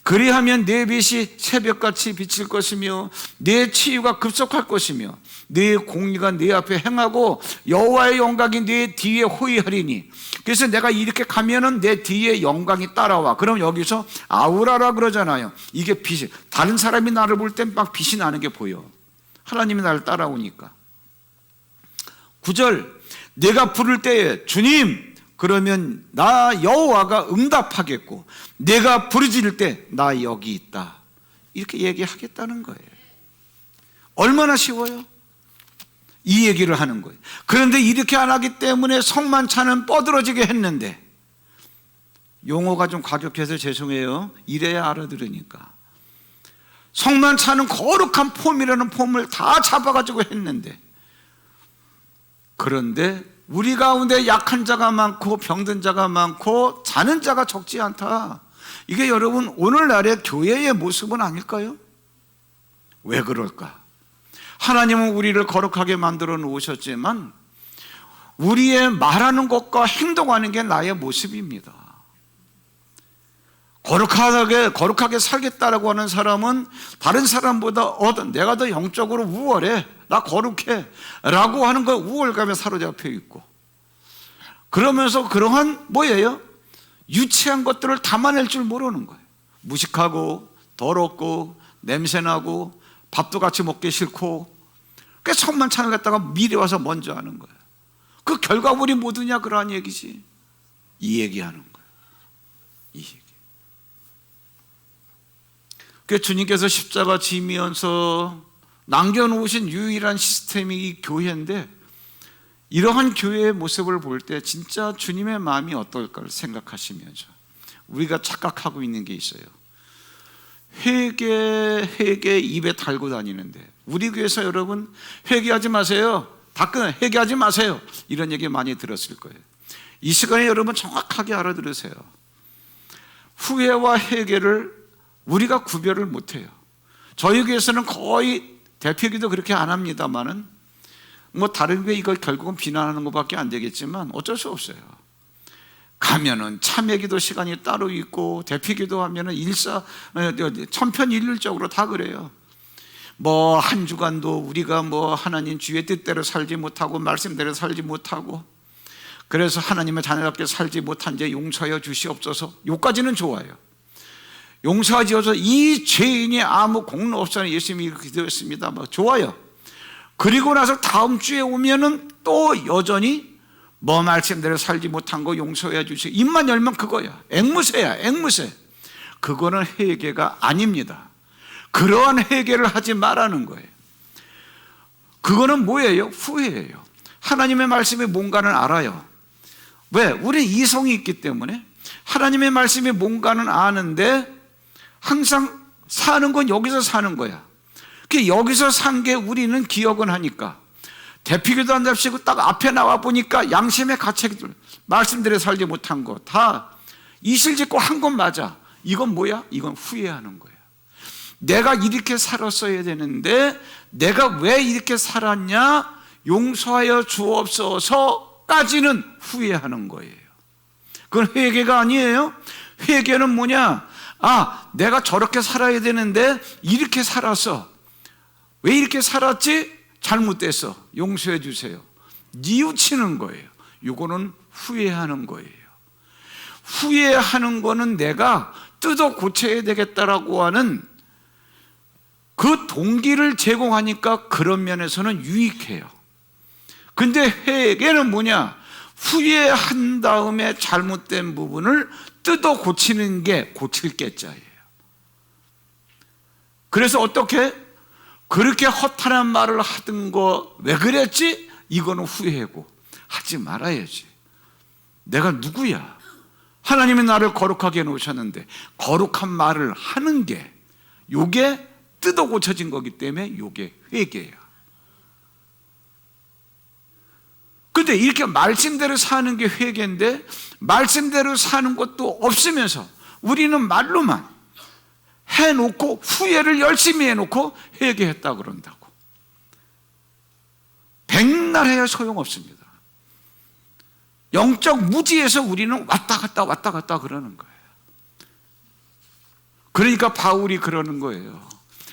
그리하면 내 빛이 새벽같이 비칠 것이며 내 치유가 급속할 것이며 내 공의가 내 앞에 행하고 여호와의 영광이 내 뒤에 호위하리니. 그래서 내가 이렇게 가면은 내 뒤에 영광이 따라와. 그럼 여기서 아우라라 그러잖아요. 이게 빛이, 다른 사람이 나를 볼 땐 막 빛이 나는 게 보여. 하나님이 나를 따라오니까. 9절, 내가 부를 때에 주님 그러면 나 여호와가 응답하겠고 내가 부르짖을 때 나 여기 있다, 이렇게 얘기하겠다는 거예요. 얼마나 쉬워요? 이 얘기를 하는 거예요. 그런데 이렇게 안 하기 때문에 성만찬은 뻐들어지게 했는데, 용어가 좀 과격해서 죄송해요. 이래야 알아들으니까. 성만찬은 거룩한 폼이라는 폼을 다 잡아가지고 했는데, 그런데 우리 가운데 약한 자가 많고 병든 자가 많고 자는 자가 적지 않다. 이게 여러분 오늘날의 교회의 모습은 아닐까요? 왜 그럴까? 하나님은 우리를 거룩하게 만들어 놓으셨지만 우리의 말하는 것과 행동하는 게 나의 모습입니다. 거룩하게 살겠다라고 하는 사람은 다른 사람보다 내가 더 영적으로 우월해, 나 거룩해 라고 하는 거 우월감에 사로잡혀 있고, 그러면서 그러한 뭐예요? 유치한 것들을 담아낼 줄 모르는 거예요. 무식하고 더럽고 냄새나고 밥도 같이 먹기 싫고, 그 성만찬을 갖다가 미리 와서 먼저 하는 거예요. 그 결과물이 뭐드냐 그러한 얘기지. 이 얘기하는 거예요. 이 얘기. 그 주님께서 십자가 지면서 남겨놓으신 유일한 시스템이 이 교회인데, 이러한 교회의 모습을 볼 때 진짜 주님의 마음이 어떨까를 생각하시면서 우리가 착각하고 있는 게 있어요. 회개 입에 달고 다니는데, 우리 교회에서 여러분 회개하지 마세요, 회개하지 마세요, 이런 얘기 많이 들었을 거예요. 이 시간에 여러분 정확하게 알아들으세요. 후회와 회개를 우리가 구별을 못해요. 저희 교회에서는 거의 대표기도 그렇게 안 합니다만은, 뭐 다른 게 이걸 결국은 비난하는 것밖에 안 되겠지만 어쩔 수 없어요. 가면은 참회기도 시간이 따로 있고, 대피기도 하면은 천편일률적으로 다 그래요. 뭐 한 주간도 우리가 뭐 하나님 주의 뜻대로 살지 못하고 말씀대로 살지 못하고, 그래서 하나님의 자녀답게 살지 못한 자 용서하여 주시옵소서, 요까지는 좋아요. 용서하여 주셔서 이 죄인이 아무 공로 없어는 예수님이 기도했습니다, 뭐 좋아요. 그리고 나서 다음 주에 오면은 또 여전히 뭐 말씀대로 살지 못한 거 용서해 주시고, 입만 열면 그거야. 앵무새야, 앵무새. 그거는 회개가 아닙니다. 그러한 회개를 하지 말라는 거예요. 그거는 뭐예요? 후회예요. 하나님의 말씀이 뭔가는 알아요. 왜? 우리는 이성이 있기 때문에 하나님의 말씀이 뭔가는 아는데, 항상 사는 건 여기서 사는 거야. 여기서 산 게 우리는 기억은 하니까, 대피기도 안 잡시고 딱 앞에 나와 보니까 양심의 가책들, 말씀대로 살지 못한 거 다 이실직고 한 건 맞아. 이건 뭐야? 이건 후회하는 거야. 내가 이렇게 살았어야 되는데 내가 왜 이렇게 살았냐, 용서하여 주옵소서까지는 후회하는 거예요. 그건 회개가 아니에요. 회개는 뭐냐? 내가 저렇게 살아야 되는데 이렇게 살았어. 왜 이렇게 살았지? 잘못됐어, 용서해 주세요. 뉘우치는 거예요. 이거는 후회하는 거예요. 후회하는 거는 내가 뜯어 고쳐야 되겠다라고 하는 그 동기를 제공하니까 그런 면에서는 유익해요. 근데 회개는 뭐냐? 후회한 다음에 잘못된 부분을 뜯어 고치는 게 고칠 게자예요. 그래서 어떻게? 그렇게 허탄한 말을 하던 거 왜 그랬지? 이거는 후회고, 하지 말아야지. 내가 누구야? 하나님이 나를 거룩하게 해놓으셨는데 거룩한 말을 하는 게, 요게 뜯어 고쳐진 거기 때문에 요게 회개야. 근데 이렇게 말씀대로 사는 게 회개인데, 말씀대로 사는 것도 없으면서 우리는 말로만 해놓고 후회를 열심히 해놓고 회개했다 그런다고. 백날 해야 소용없습니다. 영적 무지에서 우리는 왔다 갔다 그러는 거예요. 그러니까 바울이 그러는 거예요.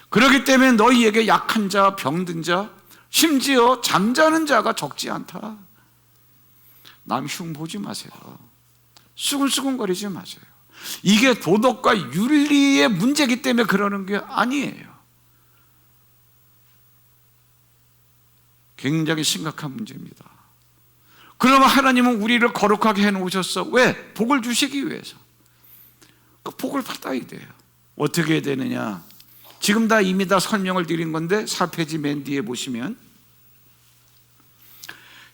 그렇기 때문에 너희에게 약한 자, 병든 자, 심지어 잠자는 자가 적지 않다. 남 흉보지 마세요. 수근수근거리지 마세요. 이게 도덕과 윤리의 문제이기 때문에 그러는 게 아니에요. 굉장히 심각한 문제입니다. 그러면 하나님은 우리를 거룩하게 해놓으셨어. 왜? 복을 주시기 위해서. 그 복을 받아야 돼요. 어떻게 해야 되느냐? 지금 이미 다 설명을 드린 건데 4페이지 맨 뒤에 보시면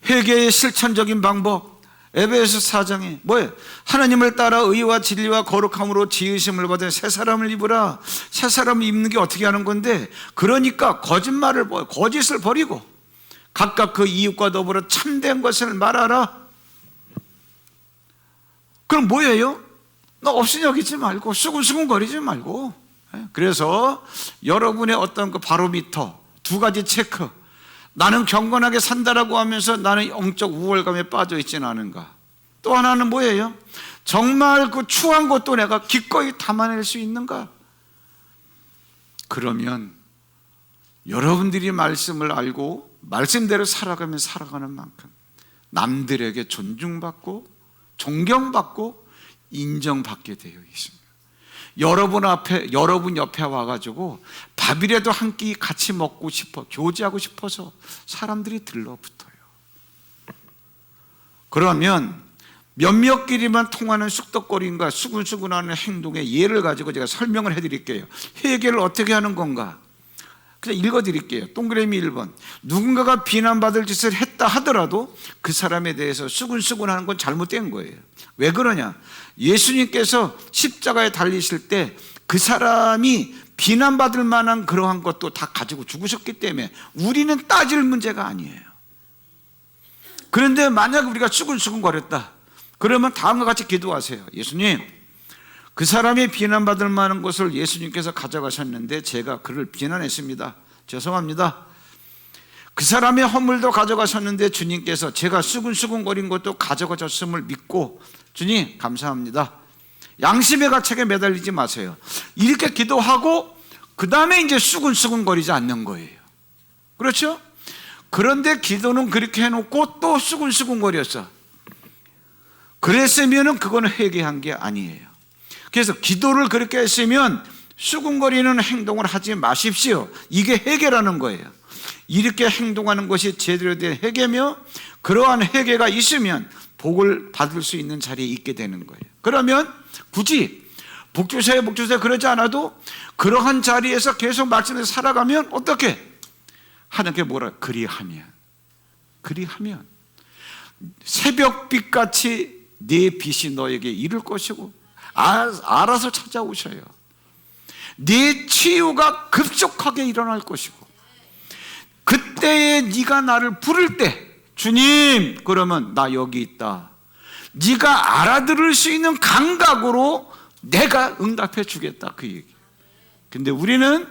회개의 실천적인 방법, 에베소 4장에 뭐예요? 하나님을 따라 의와 진리와 거룩함으로 지으심을 받은 새 사람을 입으라. 새 사람을 입는 게 어떻게 하는 건데, 그러니까 거짓을 버리고 각각 그 이웃과 더불어 참된 것을 말하라. 그럼 뭐예요? 너 없이 여기지 말고 수군수군거리지 말고. 그래서 여러분의 어떤 그 바로미터 두 가지 체크. 나는 경건하게 산다라고 하면서 나는 영적 우월감에 빠져 있지는 않은가. 또 하나는 뭐예요? 정말 그 추한 것도 내가 기꺼이 담아낼 수 있는가. 그러면 여러분들이 말씀을 알고 말씀대로 살아가면 살아가는 만큼 남들에게 존중받고 존경받고 인정받게 되어 있습니다. 여러분 옆에 와가지고 밥이라도 한 끼 같이 먹고 싶어, 교제하고 싶어서 사람들이 들러붙어요. 그러면 몇몇끼리만 통하는 쑥덕거림과 수근수근하는 행동의 예를 가지고 제가 설명을 해드릴게요. 회개를 어떻게 하는 건가? 그냥 읽어드릴게요. 동그라미 1번. 누군가가 비난받을 짓을 했다 하더라도 그 사람에 대해서 수근수근하는 건 잘못된 거예요. 왜 그러냐? 예수님께서 십자가에 달리실 때 그 사람이 비난받을 만한 그러한 것도 다 가지고 죽으셨기 때문에 우리는 따질 문제가 아니에요. 그런데 만약 우리가 수근수근거렸다 그러면 다음과 같이 기도하세요. 예수님, 그 사람이 비난받을 만한 것을 예수님께서 가져가셨는데 제가 그를 비난했습니다. 죄송합니다. 그 사람의 허물도 가져가셨는데 주님께서 제가 수근수근거린 것도 가져가셨음을 믿고 주님 감사합니다. 양심의 가책에 매달리지 마세요. 이렇게 기도하고 그 다음에 이제 수근수근거리지 않는 거예요. 그렇죠? 그런데 기도는 그렇게 해놓고 또 수근수근거렸어. 그랬으면 그거는 회개한 게 아니에요. 그래서 기도를 그렇게 했으면 수근거리는 행동을 하지 마십시오. 이게 회개라는 거예요. 이렇게 행동하는 것이 제대로 된 회개며 그러한 회개가 있으면 복을 받을 수 있는 자리에 있게 되는 거예요. 그러면 굳이 복주세요 그러지 않아도 그러한 자리에서 계속 말씀에서 살아가면 어떻게? 하나님께 뭐라? 그리하면 새벽빛같이 내 빛이 너에게 이를 것이고 알아서 찾아오셔요. 네 치유가 급속하게 일어날 것이고 그때에 네가 나를 부를 때 주님 그러면 나 여기 있다. 네가 알아들을 수 있는 감각으로 내가 응답해 주겠다 그 얘기. 근데 우리는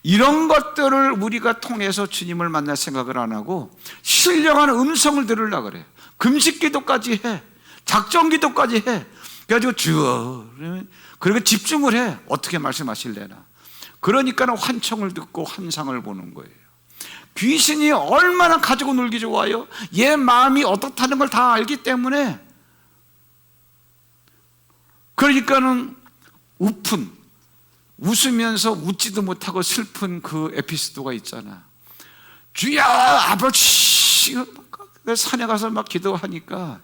이런 것들을 우리가 통해서 주님을 만날 생각을 안 하고 신령한 음성을 들으려고 그래요. 금식기도까지 해. 작정기도까지 해. 그래가지고 주여 그리고 집중을 해. 어떻게 말씀하실래나. 그러니까 환청을 듣고 환상을 보는 거예요. 귀신이 얼마나 가지고 놀기 좋아요. 얘 마음이 어떻다는 걸 다 알기 때문에. 그러니까는 웃으면서 웃지도 못하고 슬픈 그 에피소드가 있잖아. 주여 아버지 산에 가서 막 기도하니까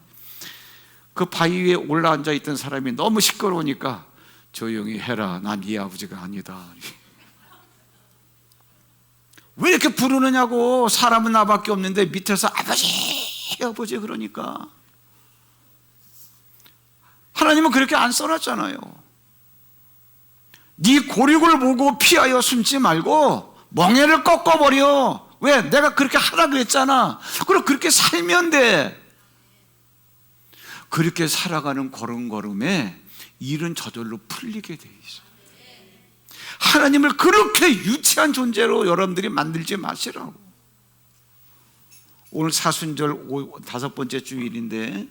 그 바위 위에 올라앉아 있던 사람이 너무 시끄러우니까 조용히 해라 난 네 아버지가 아니다. 왜 이렇게 부르느냐고. 사람은 나밖에 없는데 밑에서 아버지 그러니까. 하나님은 그렇게 안 써놨잖아요. 네 고륙을 보고 피하여 숨지 말고 멍에를 꺾어버려. 왜? 내가 그렇게 하라고 했잖아. 그럼 그렇게 살면 돼. 그렇게 살아가는 걸음걸음에 일은 저절로 풀리게 돼 있어. 하나님을 그렇게 유치한 존재로 여러분들이 만들지 마시라고. 오늘 사순절 5번째 주일인데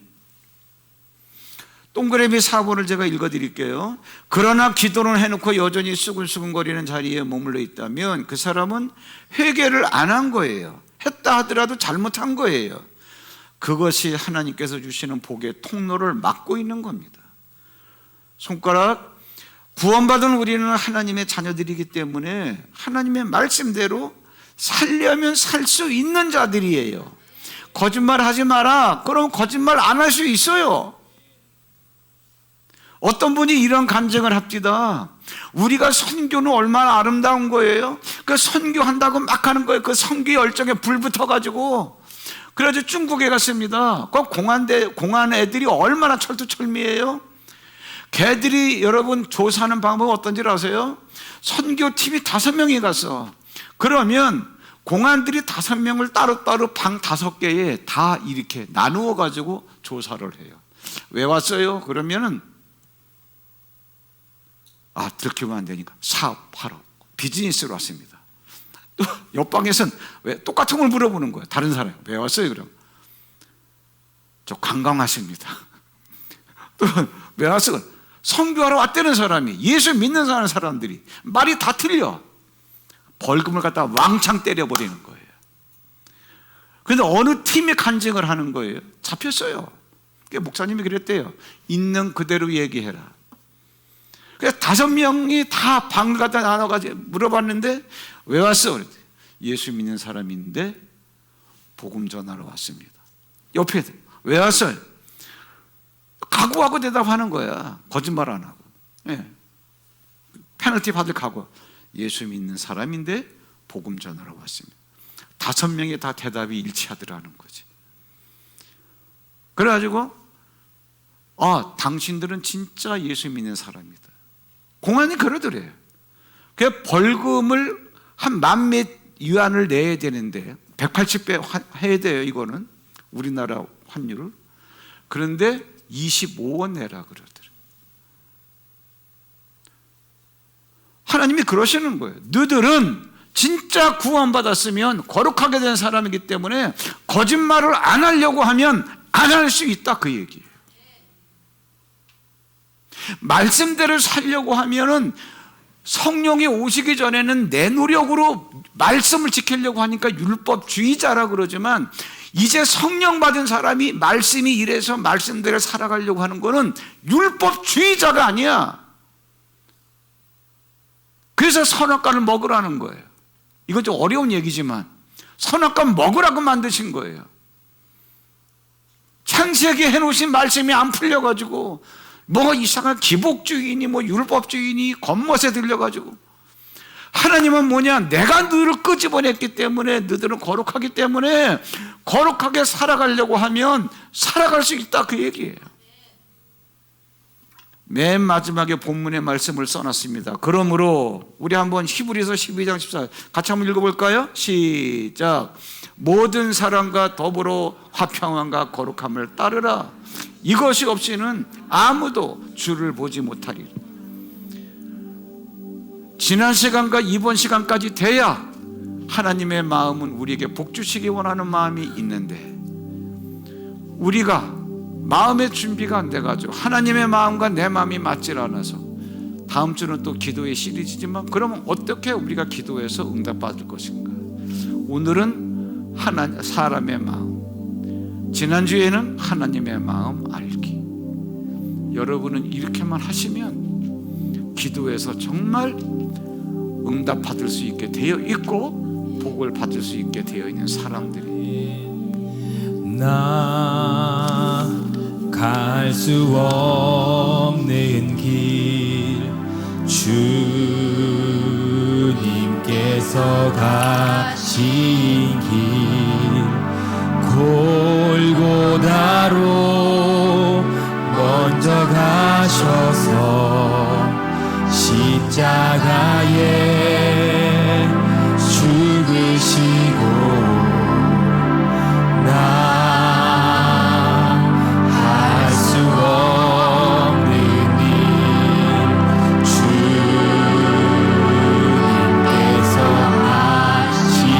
동그라미 4번을 제가 읽어드릴게요. 그러나 기도는 해놓고 여전히 수근수근거리는 자리에 머물러 있다면 그 사람은 회개를 안 한 거예요. 했다 하더라도 잘못한 거예요. 그것이 하나님께서 주시는 복의 통로를 막고 있는 겁니다. 손가락. 구원받은 우리는 하나님의 자녀들이기 때문에 하나님의 말씀대로 살려면 살 수 있는 자들이에요. 거짓말 하지 마라. 그럼 거짓말 안 할 수 있어요. 어떤 분이 이런 간증을 합니다. 우리가 선교는 얼마나 아름다운 거예요. 그 선교한다고 막 하는 거예요. 그 선교 열정에 불 붙어가지고. 그래가지고 중국에 갔습니다. 그 공안 애들이 얼마나 철두철미해요. 걔들이 여러분 조사하는 방법은 어떤지 아세요? 선교팀이 5명이 갔어. 그러면 공안들이 5명을 따로따로 방 5개에 다 이렇게 나누어 가지고 조사를 해요. 왜 왔어요? 그러면은 들키면 안 되니까 사업하러, 비즈니스로 왔습니다. 또 옆방에서는 왜 똑같은 걸 물어보는 거예요. 다른 사람이 왜 왔어요? 그럼 저 관광 왔습니다. 또 왜 왔어요? 선교하러 왔다는 사람이, 예수 믿는 사람들이 말이 다 틀려. 벌금을 갖다 왕창 때려버리는 거예요. 그런데 어느 팀이 간증을 하는 거예요. 잡혔어요. 목사님이 그랬대요. 있는 그대로 얘기해라. 그래서 5명이 다 방을 갖다 나눠가지고 물어봤는데 왜 왔어? 그랬더니 예수 믿는 사람인데 복음 전하러 왔습니다. 옆에 왜 왔어요? 각오하고 대답하는 거야. 거짓말 안 하고. 페널티 받을 각오. 예수 믿는 사람인데 복음 전하러 왔습니다. 5명이 다 대답이 일치하더라는 거지. 그래가지고 당신들은 진짜 예수 믿는 사람이다. 공안이 그러더래요. 그 벌금을 한 10,000몇 위안을 내야 되는데 180배 해야 돼요. 이거는 우리나라 환율을. 그런데 25원 내라 그러더래요. 하나님이 그러시는 거예요. 너희들은 진짜 구원받았으면 거룩하게 된 사람이기 때문에 거짓말을 안 하려고 하면 안 할 수 있다, 그 얘기예요. 말씀대로 살려고 하면은 성령이 오시기 전에는 내 노력으로 말씀을 지키려고 하니까 율법주의자라 그러지만, 이제 성령 받은 사람이 말씀이 이래서 말씀대로 살아가려고 하는 거는 율법주의자가 아니야. 그래서 선악과를 먹으라는 거예요. 이건 좀 어려운 얘기지만 선악과 먹으라고 만드신 거예요. 창세기 해놓으신 말씀이 안 풀려가지고 뭐 이상한 기복주의니 뭐 율법주의니 겉멋에 들려가지고, 하나님은 뭐냐, 내가 너를 끄집어냈기 때문에 너희들은 거룩하기 때문에 거룩하게 살아가려고 하면 살아갈 수 있다, 그 얘기예요. 맨 마지막에 본문의 말씀을 써놨습니다. 그러므로 우리 한번 히브리서 12장 14 같이 한번 읽어볼까요? 시작. 모든 사람과 더불어 화평함과 거룩함을 따르라. 이것이 없이는 아무도 주를 보지 못하리라. 지난 시간과 이번 시간까지 돼야 하나님의 마음은 우리에게 복 주시기 원하는 마음이 있는데, 우리가 마음의 준비가 안 돼가지고 하나님의 마음과 내 마음이 맞질 않아서, 다음 주는 또 기도의 시리즈지만 그러면 어떻게 우리가 기도해서 응답받을 것인가? 오늘은 사람의 마음, 지난주에는 하나님의 마음 알기. 여러분은 이렇게만 하시면 기도해서 정말 응답받을 수 있게 되어 있고 복을 받을 수 있게 되어 있는 사람들이, 나 갈 수 없는 길 주님께서 가신 길 골고다로 먼저 가셔서 십자가에 죽으시고 나 할 수 없는 일 주님께서 하시니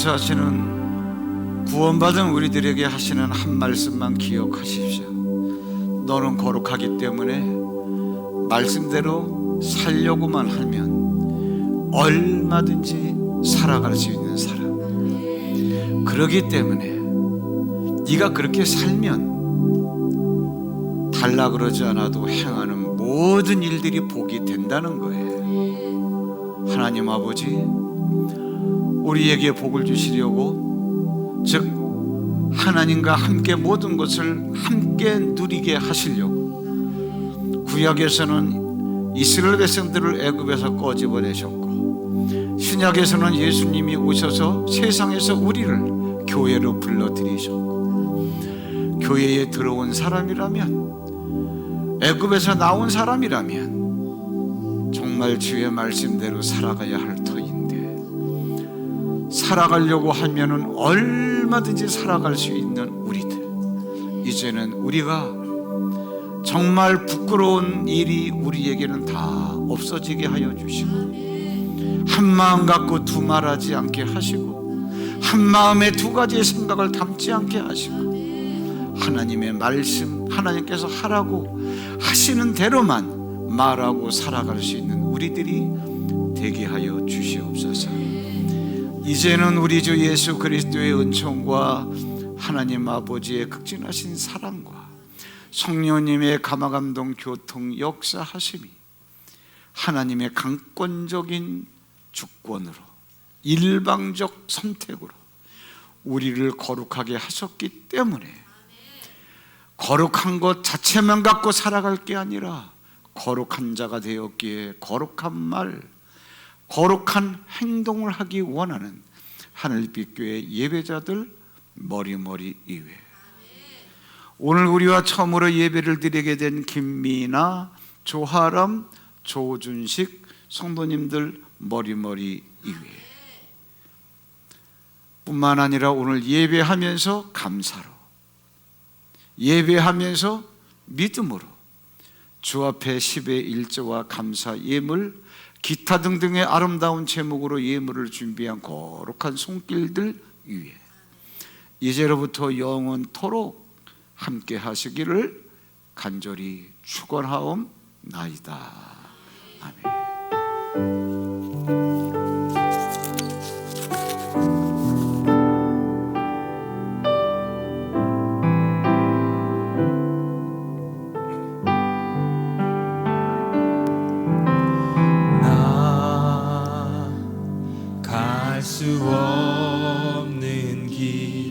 통해서 하시는 구원받은 우리들에게 하시는 한 말씀만 기억하십시오. 너는 거룩하기 때문에 말씀대로 살려고만 하면 얼마든지 살아갈 수 있는 사람. 그러기 때문에 네가 그렇게 살면 달라 그러지 않아도 행하는 모든 일들이 복이 된다는 거예요. 하나님 아버지, 우리에게 복을 주시려고, 즉 하나님과 함께 모든 것을 함께 누리게 하시려고 구약에서는 이스라엘 백성들을 애굽에서 꺼집어내셨고, 신약에서는 예수님이 오셔서 세상에서 우리를 교회로 불러들이셨고, 교회에 들어온 사람이라면, 애굽에서 나온 사람이라면 정말 주의 말씀대로 살아가야 할 터인데, 살아가려고 하면은 얼마든지 살아갈 수 있는 우리들, 이제는 우리가 정말 부끄러운 일이 우리에게는 다 없어지게 하여 주시고, 한 마음 갖고 두 말하지 않게 하시고, 한 마음에 두 가지의 생각을 담지 않게 하시고, 하나님의 말씀, 하나님께서 하라고 하시는 대로만 말하고 살아갈 수 있는 우리들이 되게 하여 주시옵소서. 이제는 우리 주 예수 그리스도의 은총과 하나님 아버지의 극진하신 사랑과 성령님의 감화감동 교통 역사하심이, 하나님의 강권적인 주권으로 일방적 선택으로 우리를 거룩하게 하셨기 때문에, 거룩한 것 자체만 갖고 살아갈 게 아니라 거룩한 자가 되었기에 거룩한 말, 거룩한 행동을 하기 원하는 하늘빛 교회 예배자들 머리머리 이외, 오늘 우리와 처음으로 예배를 드리게 된 김미나, 조하람, 조준식 성도님들 머리머리 이외, 뿐만 아니라 오늘 예배하면서 감사로, 예배하면서 믿음으로 주 앞에 10의 일조와 감사 예물, 기타 등등의 아름다운 제목으로 예물을 준비한 거룩한 손길들 위에 이제로부터 영원토록 함께 하시기를 간절히 축원하옵나이다. 아멘. 수 없는 길,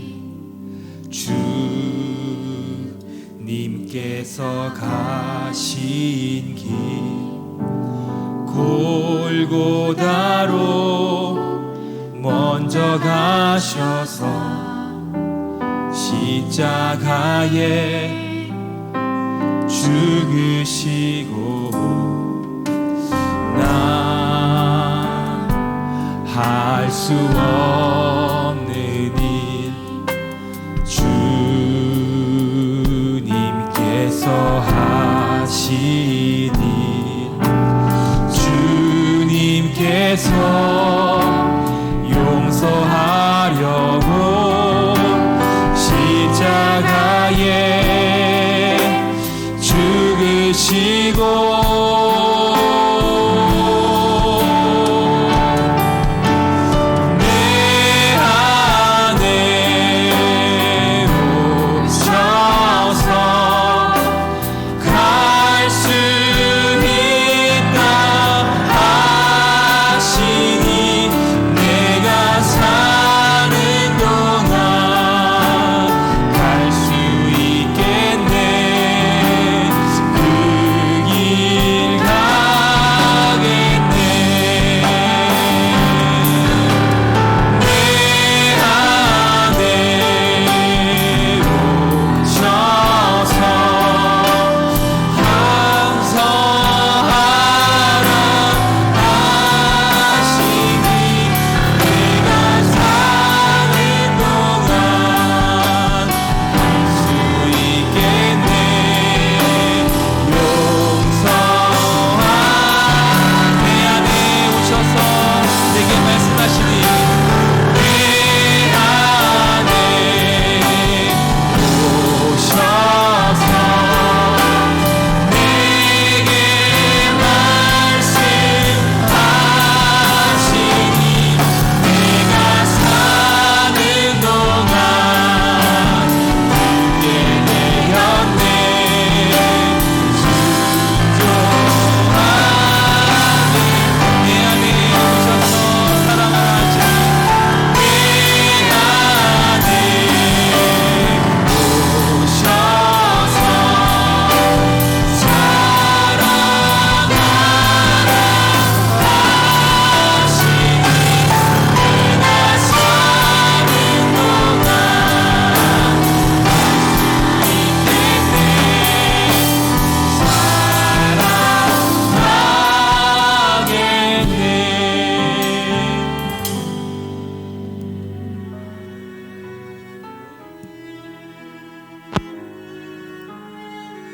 주님께서 가신 길, 골고다로 먼저 가셔서 십자가에 죽으시고 할 수 없는 일, 주님께서 하신 일, 주님께서 용서하려고 십자가에